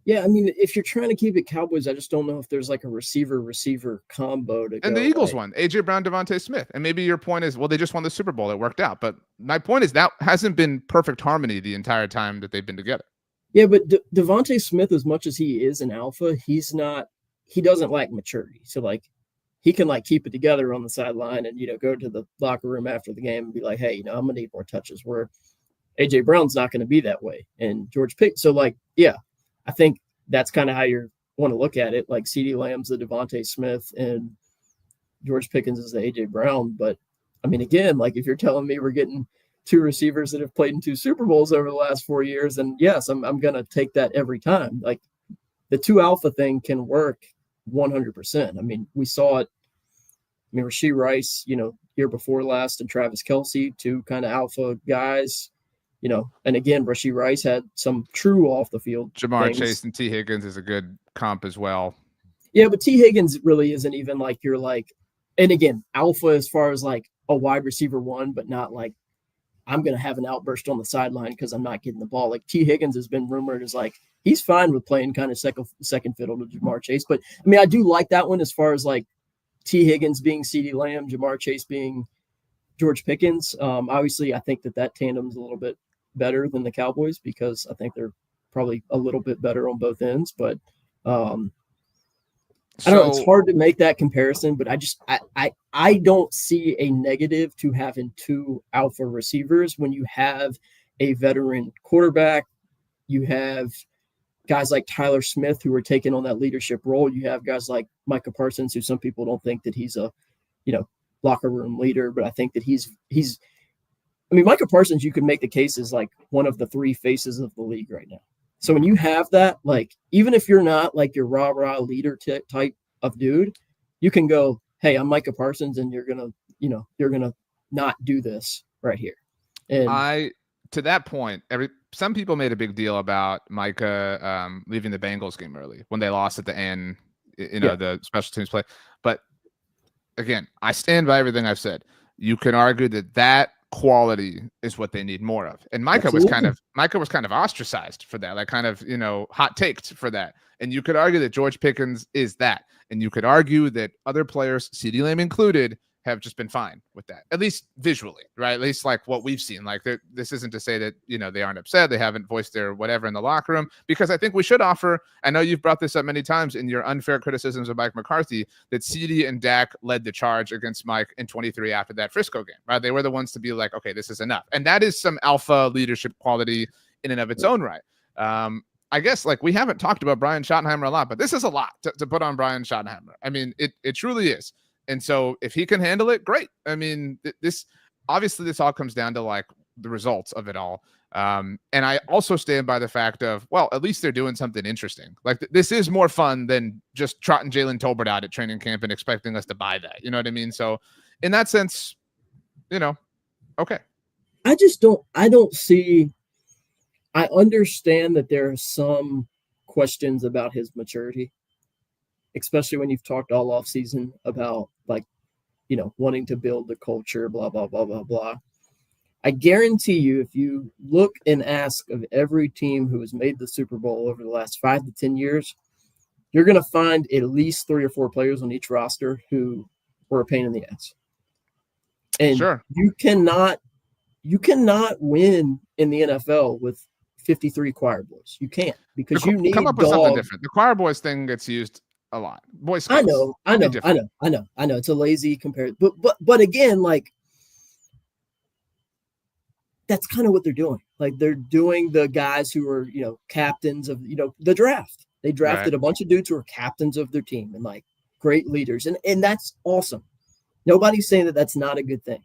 Yeah, if you're trying to keep it Cowboys, I just don't know if there's like a receiver combo to go. And the Eagles won, AJ Brown, Devontae Smith. And maybe your point is, well, they just won the Super Bowl. It worked out. But my point is that hasn't been perfect harmony the entire time that they've been together. Yeah, but Devontae Smith, as much as he is an alpha, he doesn't lack maturity. So, like, he can, like, keep it together on the sideline and, go to the locker room after the game and be like, hey, I'm going to need more touches, where AJ Brown's not going to be that way. And George Pickens. So, like, yeah, I think that's kind of how you want to look at it. Like, CeeDee Lamb's the Devontae Smith and George Pickens is the AJ Brown. But again, like, if you're telling me we're getting two receivers that have played in 2 Super Bowls over the last 4 years, then yes, I'm going to take that every time. Like, the 2 alpha thing can work 100%. We saw it. Rashee Rice, year before last, and Travis Kelce, 2 kind of alpha guys. And again, Rashee Rice had some true off the field. Jamar things. Chase and T. Higgins is a good comp as well. Yeah, but T. Higgins really isn't even like you're like, and again, alpha as far as like a wide receiver one, but not like I'm going to have an outburst on the sideline because I'm not getting the ball. Like T. Higgins has been rumored as like he's fine with playing kind of second fiddle to Jamar Chase. But I mean, I do like that one as far as like T. Higgins being CeeDee Lamb, Jamar Chase being George Pickens. Obviously, I think that tandem's a little bit better than the Cowboys because I think they're probably a little bit better on both ends. But I don't know. It's hard to make that comparison, but I don't see a negative to having two alpha receivers when you have a veteran quarterback. You have guys like Tyler Smith who are taking on that leadership role. You have guys like Micah Parsons, who some people don't think that he's a, locker room leader, but I think that he's. I mean, Micah Parsons, you could make the case as like one of the three faces of the league right now. So when you have that, like, even if you're not like your rah-rah leader type of dude, you can go, hey, I'm Micah Parsons, and you're going to not do this right here. And to that point, some people made a big deal about Micah leaving the Bengals game early when they lost at the end, the special teams play. But again, I stand by everything I've said. You can argue that quality is what they need more of. And Micah was kind of ostracized for that, like kind of, hot taked for that. And you could argue that George Pickens is that. And you could argue that other players, CeeDee Lamb included, have just been fine with that, at least visually, right? At least like what we've seen. Like this isn't to say that, they aren't upset. They haven't voiced their whatever in the locker room, because I think we should offer, I know you've brought this up many times in your unfair criticisms of Mike McCarthy, that CeeDee and Dak led the charge against Mike in 23 after that Frisco game, right? They were the ones to be like, okay, this is enough. And that is some alpha leadership quality in and of its own right. I guess like we haven't talked about Brian Schottenheimer a lot, but this is a lot to put on Brian Schottenheimer. I mean, it truly is. And so if he can handle it, great. I mean, this all comes down to like the results of it all. And I also stand by the fact of, well, at least they're doing something interesting. Like this is more fun than just trotting Jalen Tolbert out at training camp and expecting us to buy that. You know what I mean? So in that sense, okay. I understand that there are some questions about his maturity, especially when you've talked all off season about like, wanting to build the culture, blah, blah, blah, blah, blah. I guarantee you, if you look and ask of every team who has made the Super Bowl over the last 5 to 10 years, you're going to find at least 3 or 4 players on each roster who were a pain in the ass. And sure, you cannot win in the NFL with 53 choir boys. You can't, because you need come up with something different. The choir boys thing gets used a lot. Boy Scouts. I know. It's a lazy comparison, but again, like that's kind of what they're doing. Like they're doing the guys who are, captains of, the draft. They drafted a bunch of dudes who are captains of their team and like great leaders, and that's awesome. Nobody's saying that that's not a good thing,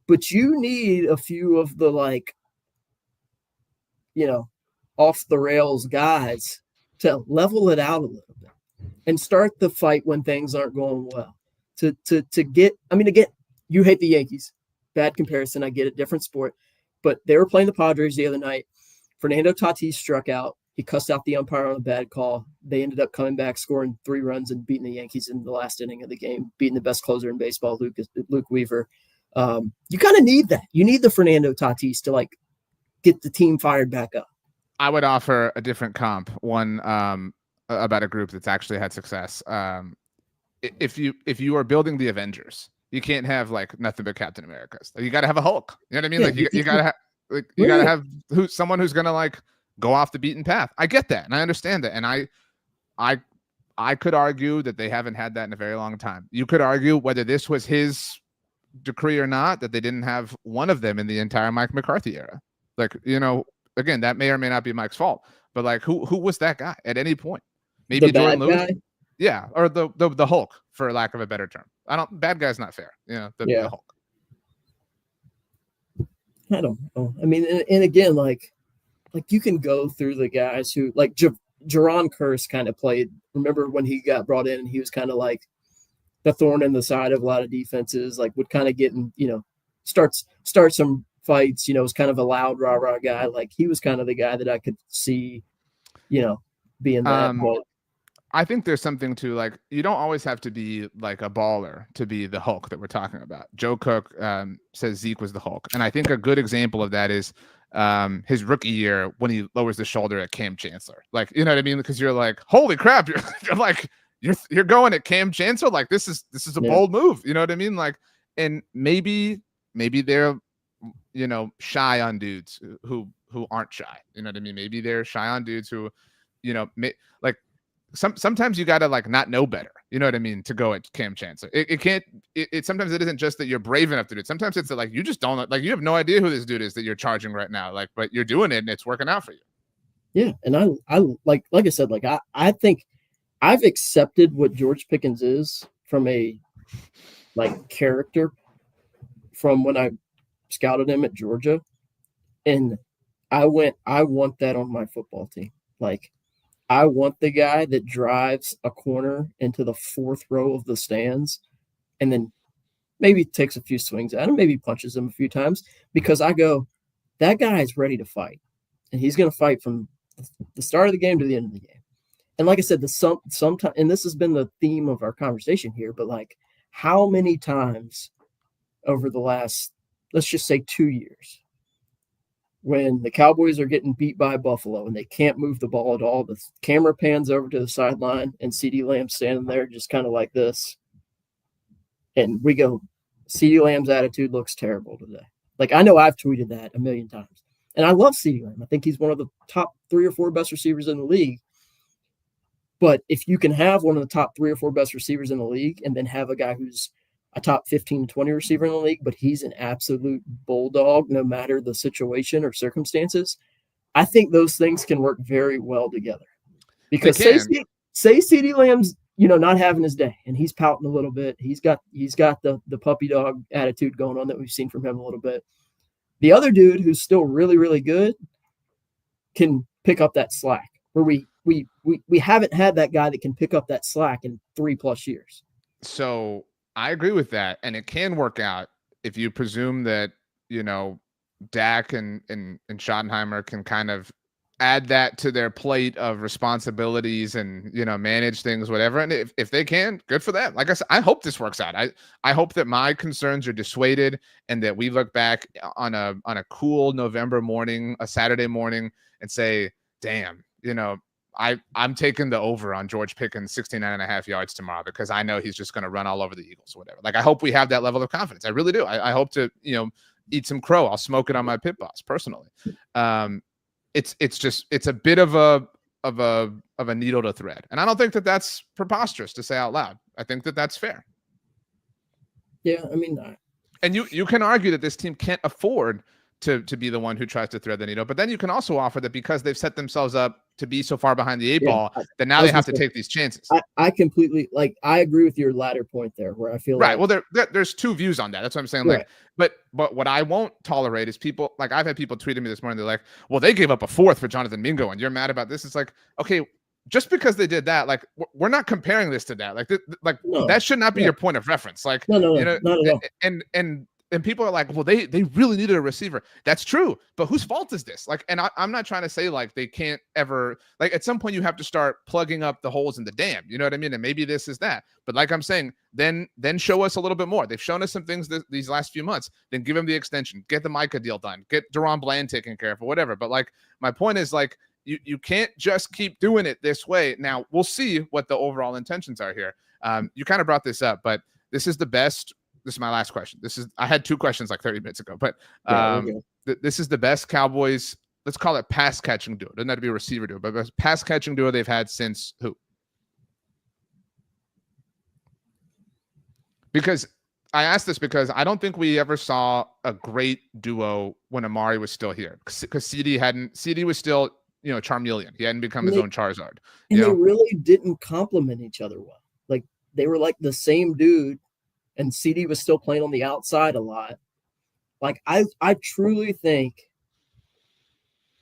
but you need a few of the like, off the rails guys to level it out a little bit and start the fight when things aren't going well. To get, again, you hate the Yankees. Bad comparison. I get it. Different sport. But they were playing the Padres the other night. Fernando Tatis struck out. He cussed out the umpire on a bad call. They ended up coming back, scoring 3 runs and beating the Yankees in the last inning of the game, beating the best closer in baseball, Luke Weaver. You kind of need that. You need the Fernando Tatis to like get the team fired back up. I would offer a different comp, one about a group that's actually had success. If you are building the Avengers, you can't have like nothing but Captain Americas. Like, you got to have a Hulk. You know what I mean? Yeah, you got to have gotta have someone who's gonna like go off the beaten path. I get that, and I understand that, and I could argue that they haven't had that in a very long time. You could argue whether this was his decree or not, that they didn't have one of them in the entire Mike McCarthy era. Like, again, that may or may not be Mike's fault, but like who was that guy at any point? Maybe Jordan Lewis. Guy? Yeah, or the Hulk, for lack of a better term. Bad guy's not fair. The Hulk. I don't know. And again, like you can go through the guys who like Jaron Curse kind of played. Remember when he got brought in and he was kind of like the thorn in the side of a lot of defenses, like would kind of get in, start some fights, was kind of a loud rah-rah guy. Like he was kind of the guy that I could see, being that. I think there's something to like, you don't always have to be like a baller to be the Hulk that we're talking about. Joe Cook says Zeke was the Hulk. And I think a good example of that is his rookie year when he lowers the shoulder at Cam Chancellor. Like, you know what I mean? Because you're like, holy crap, you're like, you're going at Cam Chancellor. Like, this is a bold move. You know what I mean? Like, and maybe they're, you know, shy on dudes who aren't shy. You know what I mean? Maybe they're shy on dudes who, you know, like, sometimes you gotta like not know better, you know what I mean, to go at Cam Chancellor. It sometimes it isn't just that you're brave enough to do it. Sometimes it's that like you just don't, like, you have no idea who this dude is that you're charging right now, like, but you're doing it and it's working out for you. Yeah, and I like I said, like I think I've accepted what George Pickens is from a like character from when I scouted him at Georgia, and I want that on my football team. Like, I want the guy that drives a corner into the fourth row of the stands and then maybe takes a few swings at him, maybe punches him a few times, because I go, that guy is ready to fight. And he's going to fight from the start of the game to the end of the game. And like I said, sometimes, and this has been the theme of our conversation here, but like, how many times over the last, let's just say 2 years, when the Cowboys are getting beat by Buffalo and they can't move the ball at all, the camera pans over to the sideline and CeeDee Lamb standing there just kind of like this. And we go, CeeDee Lamb's attitude looks terrible today. Like, I know I've tweeted that a million times. And I love CeeDee Lamb. I think he's one of the top 3 or 4 best receivers in the league. But if you can have one of the top 3 or 4 best receivers in the league and then have a guy who's a top 15 to 20 receiver in the league, but he's an absolute bulldog no matter the situation or circumstances, I think those things can work very well together. Because say CeeDee Lamb's, you know, not having his day and he's pouting a little bit. He's got the puppy dog attitude going on that we've seen from him a little bit. The other dude who's still really, really good can pick up that slack, where we haven't had that guy that can pick up that slack in 3+ years. So I agree with that. And it can work out if you presume that, you know, Dak and Schottenheimer can kind of add that to their plate of responsibilities and, you know, manage things, whatever. And if they can, good for them. Like I said, I hope this works out. I hope that my concerns are dissuaded and that we look back on a cool November morning, a Saturday morning, and say, damn, you know, I'm taking the over on George Pickens 69.5 yards tomorrow, because I know he's just going to run all over the Eagles or whatever. Like, I hope we have that level of confidence. I really do. I hope to, you know, eat some crow. I'll smoke it on my pit boss personally. It's a bit of a needle to thread. And I don't think that that's preposterous to say out loud. I think that that's fair. Yeah. I mean, and you can argue that this team can't afford to be the one who tries to thread the needle. But then you can also offer that because they've set themselves up to be so far behind the 8 ball, that now they have to take these chances. I completely, like, I agree with your latter point there, where I feel right. like, Well, there's 2 views on that. That's what I'm saying. Right. Like, but what I won't tolerate is people, like, I've had people tweeting me this morning. They're like, well, they gave up a 4th for Jonathan Mingo and you're mad about this. It's like, okay, just because they did that, like, we're not comparing this to that. Like, No. that should not be your point of reference. Like, No, you know, not at all. And people are like, well, they really needed a receiver. That's true. But whose fault is this? Like, and I'm not trying to say like they can't ever, like, at some point you have to start plugging up the holes in the dam. You know what I mean? And maybe this is that. But like I'm saying, then show us a little bit more. They've shown us some things these last few months. Then give them the extension. Get the Micah deal done. Get Deron Bland taken care of or whatever. But like, my point is, like, you can't just keep doing it this way. Now, we'll see what the overall intentions are here. You kind of brought this up, but this is the best. This is my last question. I had 2 questions like 30 minutes ago, but this is the best Cowboys, let's call it pass catching duo. It doesn't have to be a receiver duo, but best pass catching duo they've had since who? Because I asked this because I don't think we ever saw a great duo when Amari was still here, because CD was still, you know, Charmeleon. He hadn't become his own Charizard. And they really didn't complement each other well. Like, they were like the same dude, and CD was still playing on the outside a lot. Like, I truly think,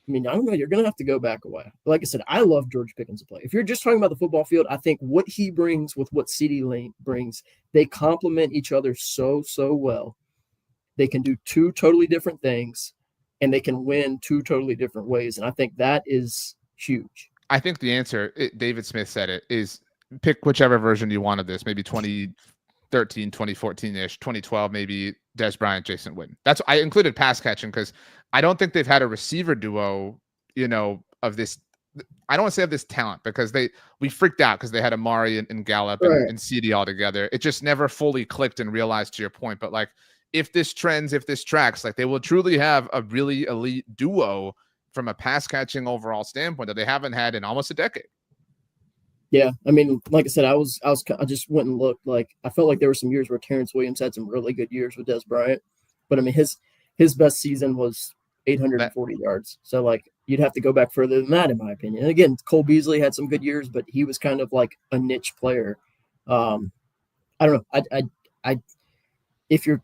I mean, I don't know, you're going to have to go back a while. But like I said, I love George Pickens to play. If you're just talking about the football field, I think what he brings with what CD Lane brings, they complement each other so well. They can do 2 totally different things, and they can win 2 totally different ways. And I think that is huge. I think the answer, David Smith said it, is pick whichever version you want of this. Maybe 2013, 2014-ish, 2012, maybe Des Bryant, Jason Witten. That's I included pass catching because I don't think they've had a receiver duo, of this. I don't want to say of this talent because we freaked out because they had Amari and Gallup and CD all together. It just never fully clicked and realized, to your point. But like, if this tracks, like they will truly have a really elite duo from a pass catching overall standpoint that they haven't had in almost a decade. Yeah, I mean, like I said, I just went and looked. Like, I felt like there were some years where Terrence Williams had some really good years with Des Bryant, but I mean, his best season was 840 yards. So like, you'd have to go back further than that, in my opinion. And again, Cole Beasley had some good years, but he was kind of like a niche player. I don't know. I if you're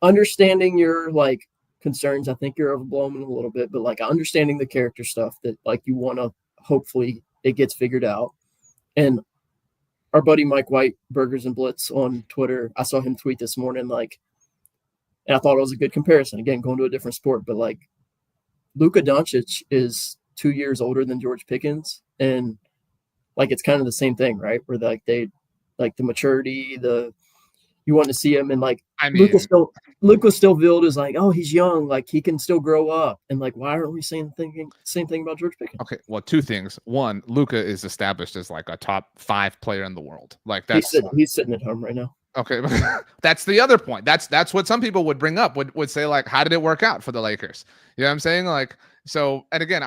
understanding your like concerns, I think you're overblowing it a little bit, but like understanding the character stuff that like you want to, hopefully it gets figured out. And our buddy Mike White, Burgers and Blitz on Twitter, I saw him tweet this morning, like, and I thought it was a good comparison. Again, going to a different sport, but like Luka Doncic is 2 years older than George Pickens, and like it's kind of the same thing, right? Where like they like the maturity, you want to see him, and like I mean, Luka still viewed as like, oh, he's young, like he can still grow up, and like why aren't we saying the same thing about George Pickens? Okay, well, two things. One, Luka is established as like a top 5 player in the world. Like that's he's sitting at home right now. Okay, that's the other point. That's what some people would bring up, would say like, how did it work out for the Lakers? You know what I'm saying? Like, so, and again,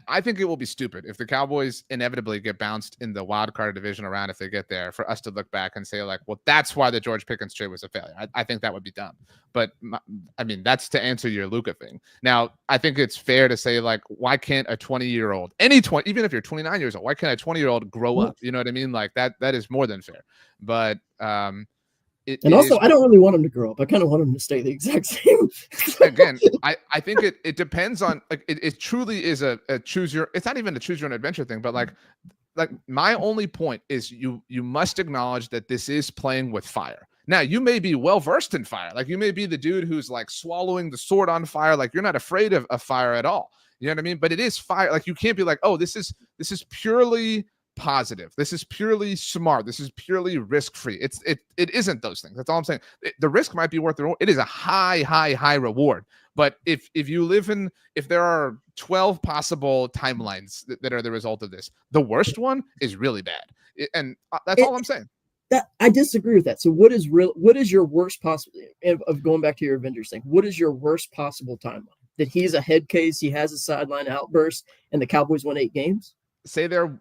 I think it will be stupid if the Cowboys inevitably get bounced in the wild card division around, if they get there, for us to look back and say like, well, that's why the George Pickens trade was a failure. I think that would be dumb. But I mean, that's to answer your Luka thing. Now, I think it's fair to say like, why can't a 20-year-old, even if you're 29 years old, why can't a 20-year-old grow up? You know what I mean? Like that is more than fair. But I don't really want him to grow up. I kind of want him to stay the exact same. Again, I think it depends on, like, it truly is a it's not even a choose your own adventure thing, but like my only point is you must acknowledge that this is playing with fire. Now, you may be well versed in fire. Like, you may be the dude who's like swallowing the sword on fire. Like, you're not afraid of fire at all. You know what I mean? But it is fire. Like, you can't be like, oh, this is purely positive. This is purely smart. This is purely risk-free. It isn't those things. That's all I'm saying. The risk might be worth the reward. It is a high reward. But if there are 12 possible timelines that are the result of this, the worst one is really bad. And that's all I'm saying. That I disagree with that. So what is your worst possible, of going back to your Avengers thing, what is your worst possible timeline? That he's a head case, he has a sideline outburst, and the Cowboys won 8 games? Say they're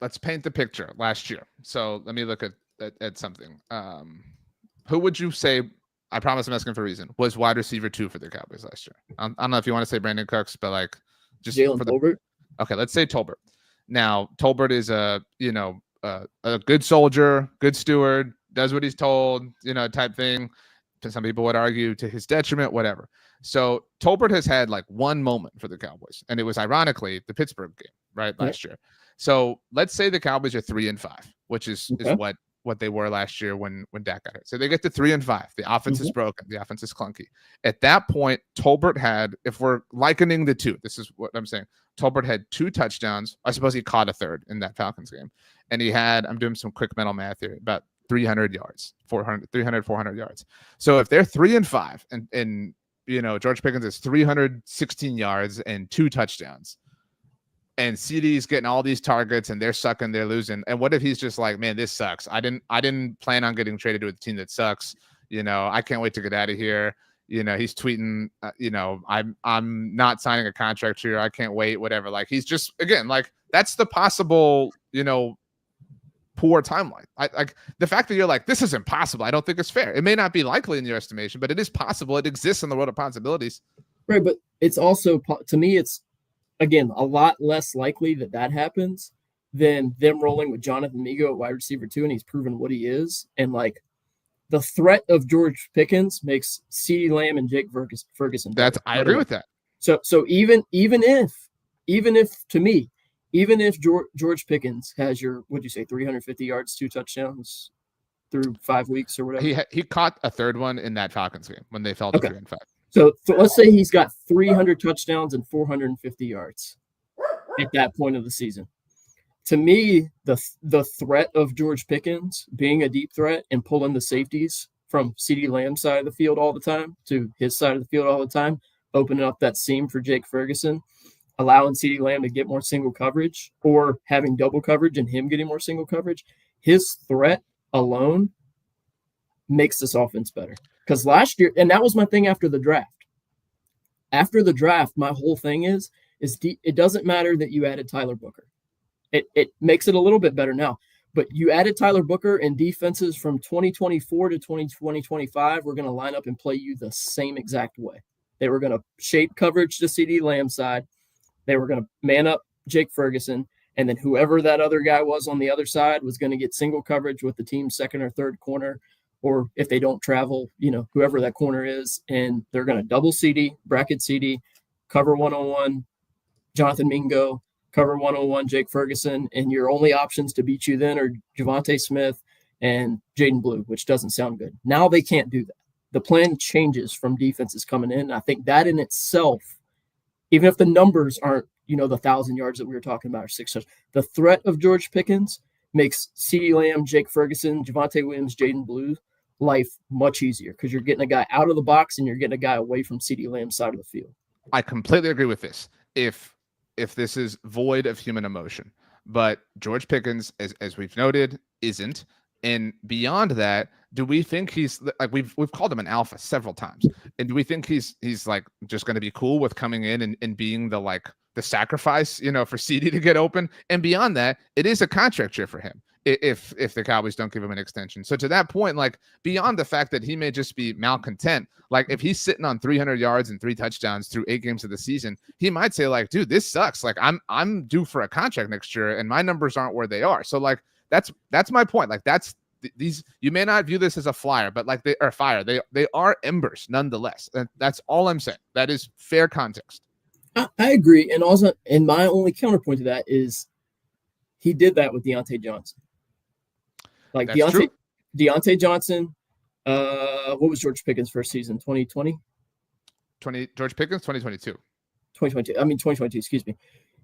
let's paint the picture last year. So let me look at something. Who would you say, I promise I'm asking for a reason, was wide receiver 2 for the Cowboys last year? I don't know if you want to say Brandon Cooks, but like just Jalen Tolbert. Okay, let's say Tolbert. Now, Tolbert is a good soldier, good steward, does what he's told, type thing. Some people would argue to his detriment, whatever. So Tolbert has had like one moment for the Cowboys, and it was ironically the Pittsburgh game, right, last year. So let's say the Cowboys are 3-5, which is what they were last year when Dak got hurt. So they get to 3-5. The offense is broken. The offense is clunky. At that point, Tolbert had, if we're likening the two, this is what I'm saying. Tolbert had 2 touchdowns. I suppose he caught a third in that Falcons game. And he had, I'm doing some quick mental math here, about 300 yards, 400 yards. So if they're 3-5 and George Pickens is 316 yards and 2 touchdowns, and CD's getting all these targets and they're sucking, they're losing. And what if he's just like, man, this sucks. I didn't plan on getting traded to a team that sucks. I can't wait to get out of here. He's tweeting, I'm not signing a contract here. I can't wait, whatever. Like, he's just, again, like, that's the possible, poor timeline. Like the fact that you're like, this is impossible, I don't think it's fair. It may not be likely in your estimation, but it is possible. It exists in the world of possibilities. Right. But it's also, to me, it's, again, a lot less likely that happens than them rolling with Jonathan Mingo at wide receiver 2, and he's proven what he is. And like, the threat of George Pickens makes CeeDee Lamb and Jake Ferguson better. I agree with that. So even if to me, even if George Pickens has your, what'd you say, 350 yards, 2 touchdowns through 5 weeks or whatever. He caught a third one in that Falcons game when they fell to 3-5. So let's say he's got 300 touchdowns and 450 yards at that point of the season. To me, the threat of George Pickens being a deep threat and pulling the safeties from CeeDee Lamb's side of the field all the time to his side of the field all the time, opening up that seam for Jake Ferguson, allowing CeeDee Lamb to get more single coverage or having double coverage and him getting more single coverage, his threat alone makes this offense better. Because last year, and that was my thing after the draft. After the draft, my whole thing is it doesn't matter that you added Tyler Booker. It makes it a little bit better now. But you added Tyler Booker, and defenses from 2024 to 2025 were going to line up and play you the same exact way. They were going to shape coverage to CeeDee Lamb's side. They were going to man up Jake Ferguson, and then whoever that other guy was on the other side was going to get single coverage with the team's second or third corner, or if they don't travel, whoever that corner is, and they're going to double CeeDee, bracket CeeDee, cover one-on-one Jonathan Mingo, cover one-on-one Jake Ferguson, and your only options to beat you then are Javonte Smith and Jaden Blue, which doesn't sound good. Now they can't do that. The plan changes from defenses coming in. I think that in itself, even if the numbers aren't, the 1,000 yards that we were talking about, or 6 touchdowns, the threat of George Pickens makes CeeDee Lamb, Jake Ferguson, Javonte Williams, Jaden Blue life much easier because you're getting a guy out of the box and you're getting a guy away from CeeDee Lamb's side of the field. I completely agree with this. If this is void of human emotion, but George Pickens, as we've noted, isn't. And beyond that, do we think he's like we've called him an alpha several times? And do we think he's like just going to be cool with coming in and being the sacrifice, for CeeDee to get open? And beyond that, it is a contract year for him if the Cowboys don't give him an extension. So to that point, beyond the fact that he may just be malcontent, if he's sitting on 300 yards and 3 touchdowns through 8 games of the season, he might say dude, this sucks. I'm due for a contract next year and my numbers aren't where they are. So that's my point. That's these, you may not view this as a flyer, but they are fire. They are embers nonetheless. And that's all I'm saying. That is fair context. I agree. And also, and my only counterpoint to that is he did that with Deontay Johnson. Deontay Johnson, what was George Pickens' first season? 2020? George Pickens, 2022. 2022, excuse me.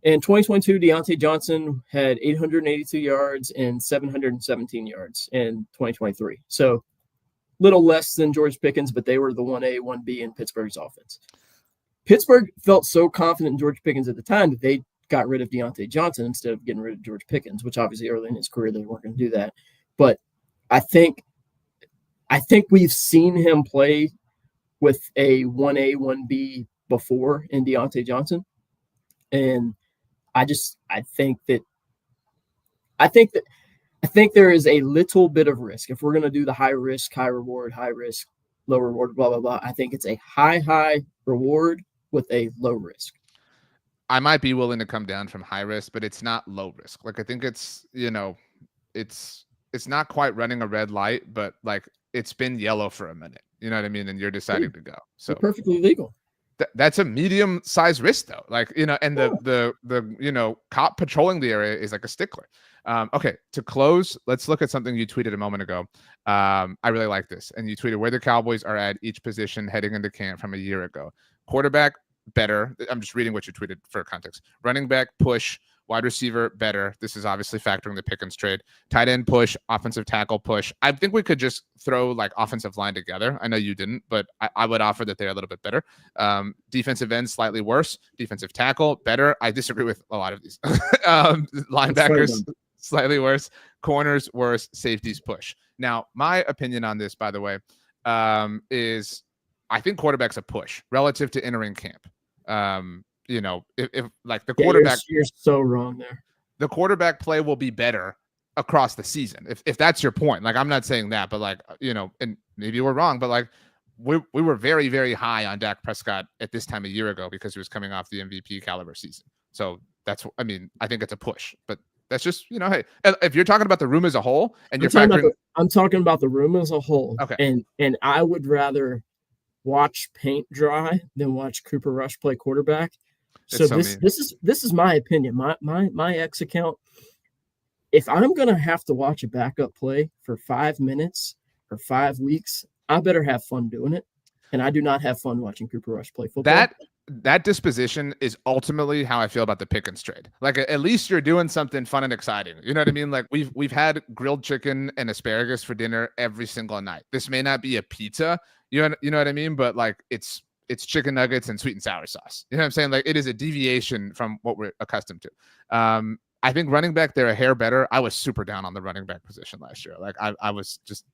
In 2022, Deontay Johnson had 882 yards and 717 yards in 2023. So little less than George Pickens, but they were the 1A, 1B in Pittsburgh's offense. Pittsburgh felt so confident in George Pickens at the time that they got rid of Deontay Johnson instead of getting rid of George Pickens, which obviously early in his career they weren't going to do that. But I think we've seen him play with a 1A, 1B before in Deontay Johnson. And I think there is a little bit of risk. If we're going to do the high risk, high reward, high risk, low reward, blah, blah, blah, I think it's a high reward with a low risk. I might be willing to come down from high risk, but it's not low risk. I think it's, it's not quite running a red light, but it's been yellow for a minute. You know what I mean? And you're deciding to go. So it's perfectly legal. That's a medium-sized risk, though. And the cop patrolling the area is a stickler. Okay, to close, let's look at something you tweeted a moment ago. I really like this. And you tweeted where the Cowboys are at each position heading into camp from a year ago. Quarterback, better. I'm just reading what you tweeted for context. Running back, push. Wide receiver, better. This is obviously factoring the Pickens trade. Tight end, push. Offensive tackle, push. I think we could just throw offensive line together. I know you didn't, but I would offer that they're a little bit better. Defensive end, slightly worse. Defensive tackle, better. I disagree with a lot of these. Linebackers, slightly worse. Corners, worse. Safeties, push. Now, my opinion on this, by the way, is I think quarterback's a push relative to entering camp. If the quarterback, you're so wrong there. The quarterback play will be better across the season. If that's your point, I'm not saying that, but and maybe we're wrong, but we were very, very high on Dak Prescott at this time a year ago because he was coming off the MVP caliber season. So I think it's a push, but that's just, hey, if you're talking about the room as a whole and you're factoring, I'm talking about the room as a whole. Okay. And I would rather watch paint dry than watch Cooper Rush play quarterback. So this is my opinion. My X account. If I'm gonna have to watch a backup play for 5 minutes or 5 weeks, I better have fun doing it. and I do not have fun watching Cooper Rush play football. That disposition is ultimately how I feel about the Pickens trade. Like, at least you're doing something fun and exciting. You know what I mean? Like, we've had grilled chicken and asparagus for dinner every single night. This may not be a pizza, you know what I mean? But like, it's chicken nuggets and sweet and sour sauce. You know what I'm saying? Like, it is a deviation from what we're accustomed to. I think running back, they're a hair better. I was super down on the running back position last year. Like, I was just,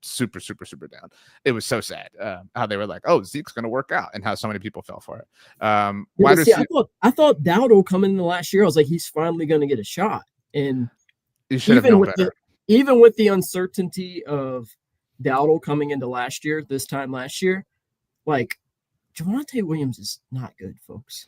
super, super, super down. It was so sad how they were like, oh, Zeke's going to work out, and how so many people fell for it. I thought Dowdle coming in the last year, I was like, he's finally going to get a shot. And you should have known better. Even with the uncertainty of Dowdle coming into this time last year, like, Javonte Williams is not good, folks.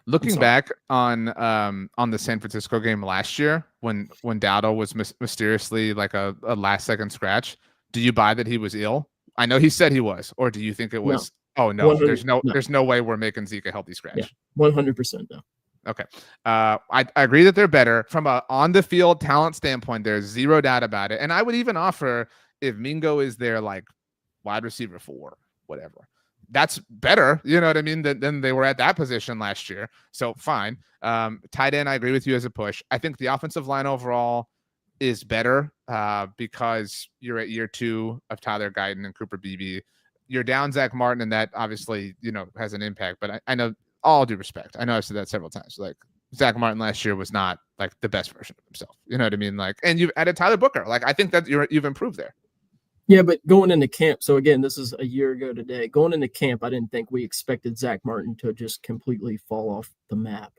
Looking back on the San Francisco game last year, when Dowdle was mysteriously like a last second scratch, do you buy that he was ill? I know he said he was, or do you think it was? No. Oh no, there's no way we're making Zeke a healthy scratch. Yeah, 100% no. Okay, I agree that they're better from a on the field talent standpoint. There's zero doubt about it, and I would even offer if Mingo is their like wide receiver 4, whatever. That's better, you know what I mean, than they were at that position last year. So fine. Tight end, I agree with you as a push. I think the offensive line overall is better because you're at year 2 of Tyler Guyton and Cooper Beebe. You're down Zach Martin, and that obviously, has an impact. But I know, all due respect, I know I've said that several times. Like, Zach Martin last year was not like the best version of himself. You know what I mean? Like, and you've added Tyler Booker. Like, I think that you've improved there. Yeah, but going into camp, so again, this is a year ago today. Going into camp, I didn't think we expected Zach Martin to just completely fall off the map.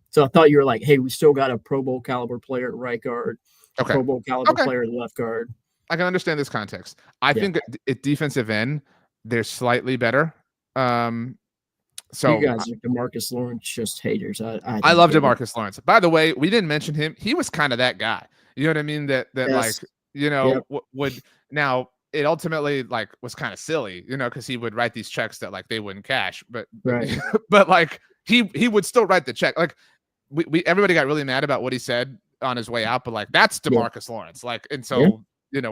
So I thought you were like, hey, we still got a Pro Bowl caliber player at right guard, Pro Bowl caliber player at left guard. I can understand this context. I think at defensive end, they're slightly better. So you guys are DeMarcus Lawrence just haters. I love DeMarcus Lawrence. By the way, we didn't mention him. He was kind of that guy. You know what I mean? That yes. Like, would now. It ultimately like was kind of silly, because he would write these checks that like they wouldn't cash, but right. But like he would still write the check. Like we everybody got really mad about what he said on his way out, but like that's DeMarcus Lawrence. Like, and so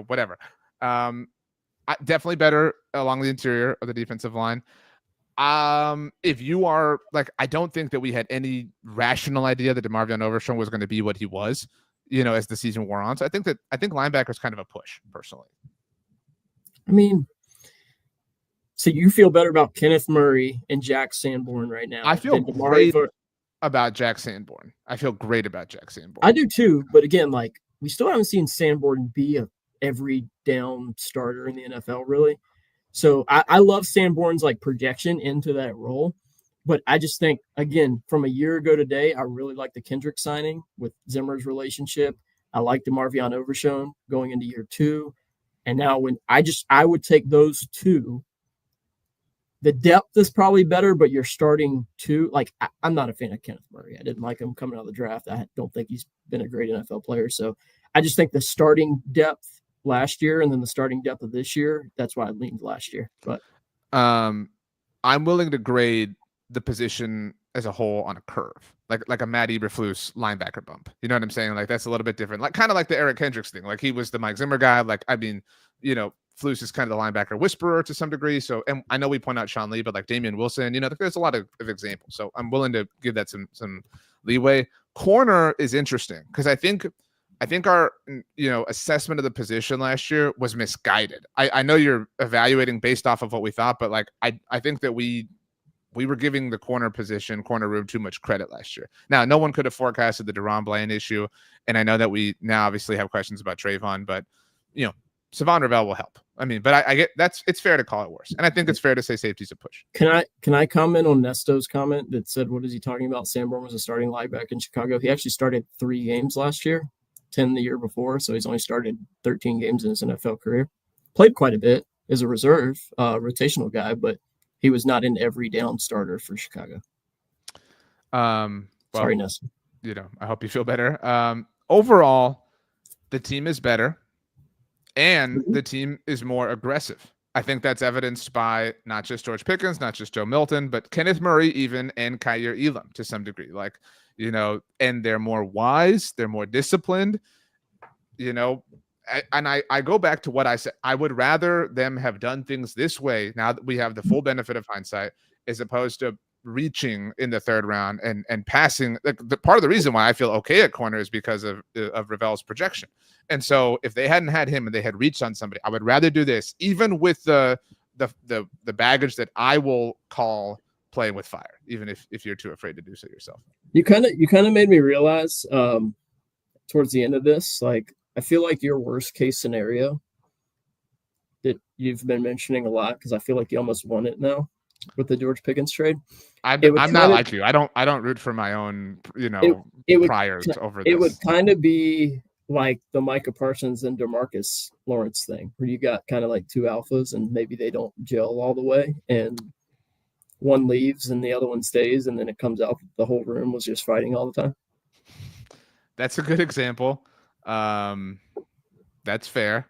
whatever. Definitely better along the interior of the defensive line. If you are like, I don't think that we had any rational idea that DeMarvion Overshown was going to be what he was, as the season wore on. So I think linebacker is kind of a push personally. I mean, so you feel better about Kenneth Murray and Jack Sanborn right now? I feel great about Jack Sanborn. I feel great about Jack Sanborn. I do too, but again, like, we still haven't seen Sanborn be a every down starter in the NFL, really. So I love Sanborn's like projection into that role, but I just think, again, from a year ago today, I really like the Kendrick signing with Zimmer's relationship. I like DeMarvion Overshown going into year 2. And now I would take those 2. The depth is probably better, but you're starting to like, I'm not a fan of Kenneth Murray. I didn't like him coming out of the draft. I don't think he's been a great NFL player. So I just think the starting depth last year and then the starting depth of this year, that's why I leaned last year. But I'm willing to grade the position as a whole on a curve, like a Matt Eberflus linebacker bump. You know what I'm saying? Like, that's a little bit different. Like, kind of like the Eric Kendricks thing. Like, he was the Mike Zimmer guy. Like, I mean, Flus is kind of the linebacker whisperer to some degree. So, and I know we point out Sean Lee, but like Damian Wilson, there's a lot of examples. So I'm willing to give that some leeway. Corner is interesting because I think our assessment of the position last year was misguided. I know you're evaluating based off of what we thought, but like I think that we were giving the corner room too much credit last year. Now, no one could have forecasted the Deron Bland issue, and I know that we now obviously have questions about Trayvon, but Savon Ravel will help. I mean, but I get it's fair to call it worse, and I think it's fair to say safety's a push. Can I comment on Nesto's comment that said, what is he talking about? Sanborn was a starting linebacker in Chicago. He actually started 3 games last year, 10 the year before, so he's only started 13 games in his NFL career. Played quite a bit as a reserve, rotational guy, but he was not an every down starter for Chicago. Sorry, Nestor. I hope you feel better. Overall, the team is better, and the team is more aggressive. I think that's evidenced by not just George Pickens, not just Joe Milton, but Kenneth Murray even, and Kyer Elam to some degree. Like, and they're more wise, they're more disciplined, I go back to what I said. I would rather them have done things this way now that we have the full benefit of hindsight, as opposed to reaching in the third round and passing. Like, the part of the reason why I feel okay at corner is because of Ravel's projection. And so if they hadn't had him and they had reached on somebody, I would rather do this, even with the baggage that I will call playing with fire, even if you're too afraid to do so yourself. You kind of made me realize towards the end of this, like, I feel like your worst case scenario that you've been mentioning a lot, because I feel like you almost won it now with the George Pickens trade. I'm not like you. I don't root for my own, priors over this. It would kind of be like the Micah Parsons and DeMarcus Lawrence thing, where you got kind of like two alphas and maybe they don't gel all the way, and one leaves and the other one stays, and then it comes out the whole room was just fighting all the time. That's a good example. That's fair.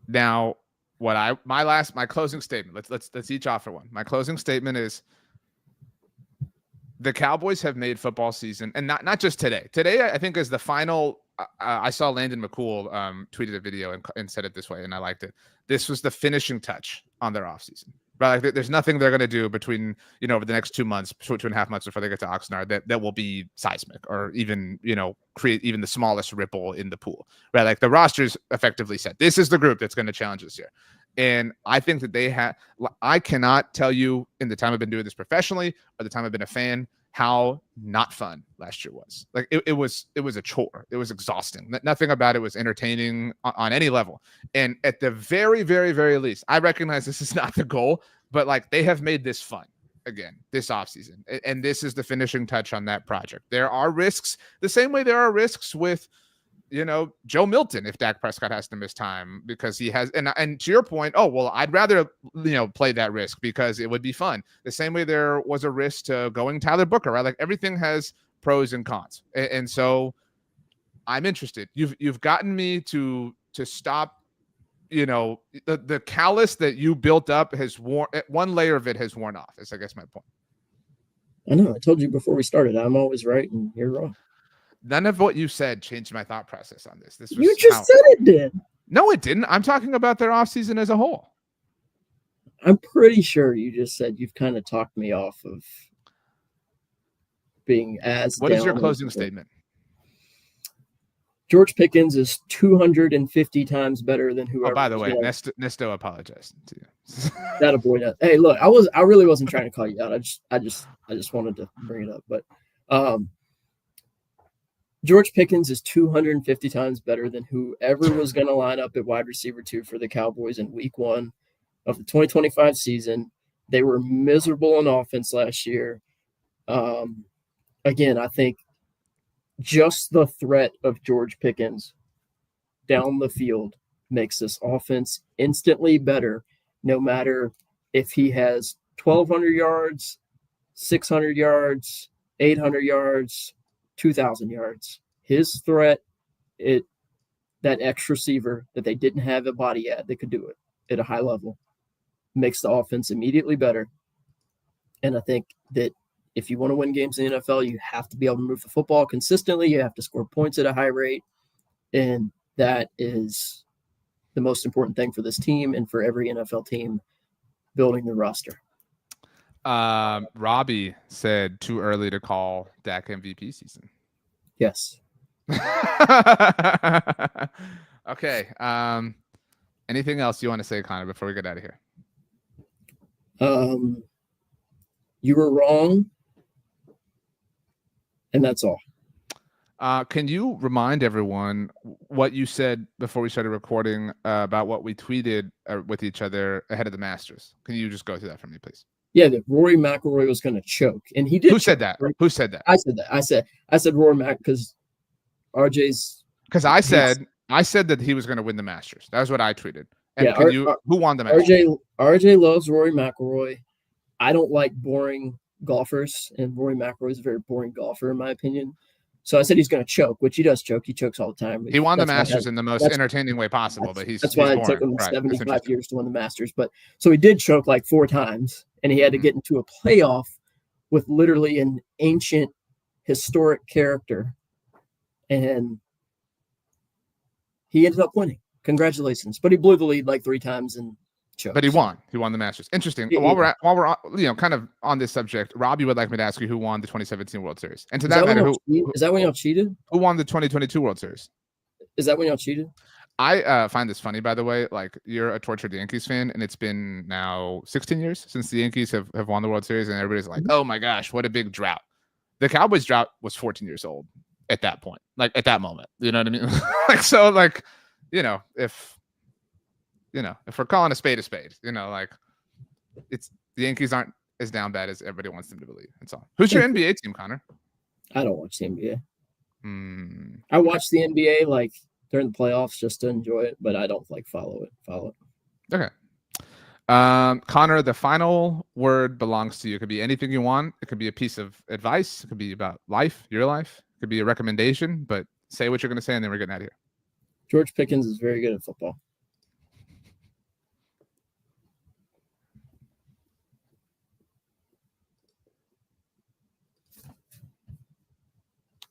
Now, my closing statement. Let's each offer one. My closing statement is the Cowboys have made football season, and not just today. Today, I think, is the final. I saw Landon McCool tweeted a video and said it this way, and I liked it. This was the finishing touch on their offseason. Right? Like, there's nothing they're going to do between, over the next 2 months, 2.5 months before they get to Oxnard that will be seismic or even, create even the smallest ripple in the pool. Right? Like, the roster's effectively set. This is the group that's going to challenge this year. And I think that I cannot tell you in the time I've been doing this professionally or the time I've been a fan how not fun last year was. Like, it was a chore. It was exhausting. Nothing about it was entertaining on any level. And at the very, very, very least, I recognize this is not the goal, but like, they have made this fun again this offseason. And this is the finishing touch on that project. There are risks the same way there are risks with, Joe Milton, if Dak Prescott has to miss time because he has, and to your point, I'd rather, play that risk because it would be fun. The same way there was a risk to going Tyler Booker, right? Like, everything has pros and cons. And so I'm interested. You've gotten me to stop, the callus that you built up has worn, one layer of it has worn off, is I guess my point. I know. I told you before we started, I'm always right and you're wrong. None of what you said changed my thought process on this. You just said it did. No, it didn't. I'm talking about their offseason as a whole. I'm pretty sure you just said you've kind of talked me off of being as. What is your closing statement? George Pickens is 250 times better than whoever. Oh, by the way, Nesto apologized to you. That a boy. Hey, look, I really wasn't trying to call you out. I just wanted to bring it up, but George Pickens is 250 times better than whoever was going to line up at wide receiver 2 for the Cowboys in week 1 of the 2025 season. They were miserable on offense last year. Again, I think just the threat of George Pickens down the field makes this offense instantly better, no matter if he has 1,200 yards, 600 yards, 800 yards, 2,000 yards. His threat, that X receiver that they didn't have a body at that could do it at a high level, makes the offense immediately better. And I think that if you want to win games in the NFL, you have to be able to move the football consistently. You have to score points at a high rate. And that is the most important thing for this team and for every NFL team building the roster. Robbie said too early to call Dak MVP season. Yes. Okay. Anything else you want to say, Connor, before we get out of here? You were wrong. And that's all. Can you remind everyone what you said before we started recording about what we tweeted with each other ahead of the Masters? Can you just go through that for me, please? Yeah, that Rory McIlroy was going to choke, and he did. Who said that? Right? Who said that? I said that. I said Rory Mac because RJ's. Because I said that he was going to win the Masters. That was what I tweeted. And yeah, who won the Masters? RJ loves Rory McIlroy. I don't like boring golfers, and Rory McIlroy is a very boring golfer in my opinion. So I said he's going to choke, which he does choke. He chokes all the time. He won the Masters in the most entertaining way possible, but that's why it took him 75 years to win the Masters. But so he did choke like 4 times, and he had to get into a playoff with literally an ancient, historic character, and he ended up winning. Congratulations. But he blew the lead like 3 times and choked. But he won. He won the Masters. Interesting. Yeah, while we're kind of on this subject, Rob, you would like me to ask you who won the 2017 World Series, and to that matter, is that when y'all cheated? Who won the 2022 World Series? Is that when y'all cheated? I find this funny, by the way. Like, you're a tortured Yankees fan, and it's been now 16 years since the Yankees have won the World Series, and everybody's like, "Oh my gosh, what a big drought!" The Cowboys drought was 14 years old at that point, like at that moment. You know what I mean? Like, so, like, if we're calling a spade, like, it's the Yankees aren't as down bad as everybody wants them to believe. That's all. Who's your NBA team, Connor? I don't watch the NBA. I watch the NBA like during the playoffs just to enjoy it, but I don't like follow it. Okay. Connor, the final word belongs to you. It could be anything you want. It could be a piece of advice. It could be about life, your life. It could be a recommendation, but say what you're going to say, and then we're getting out of here. George Pickens is very good at football.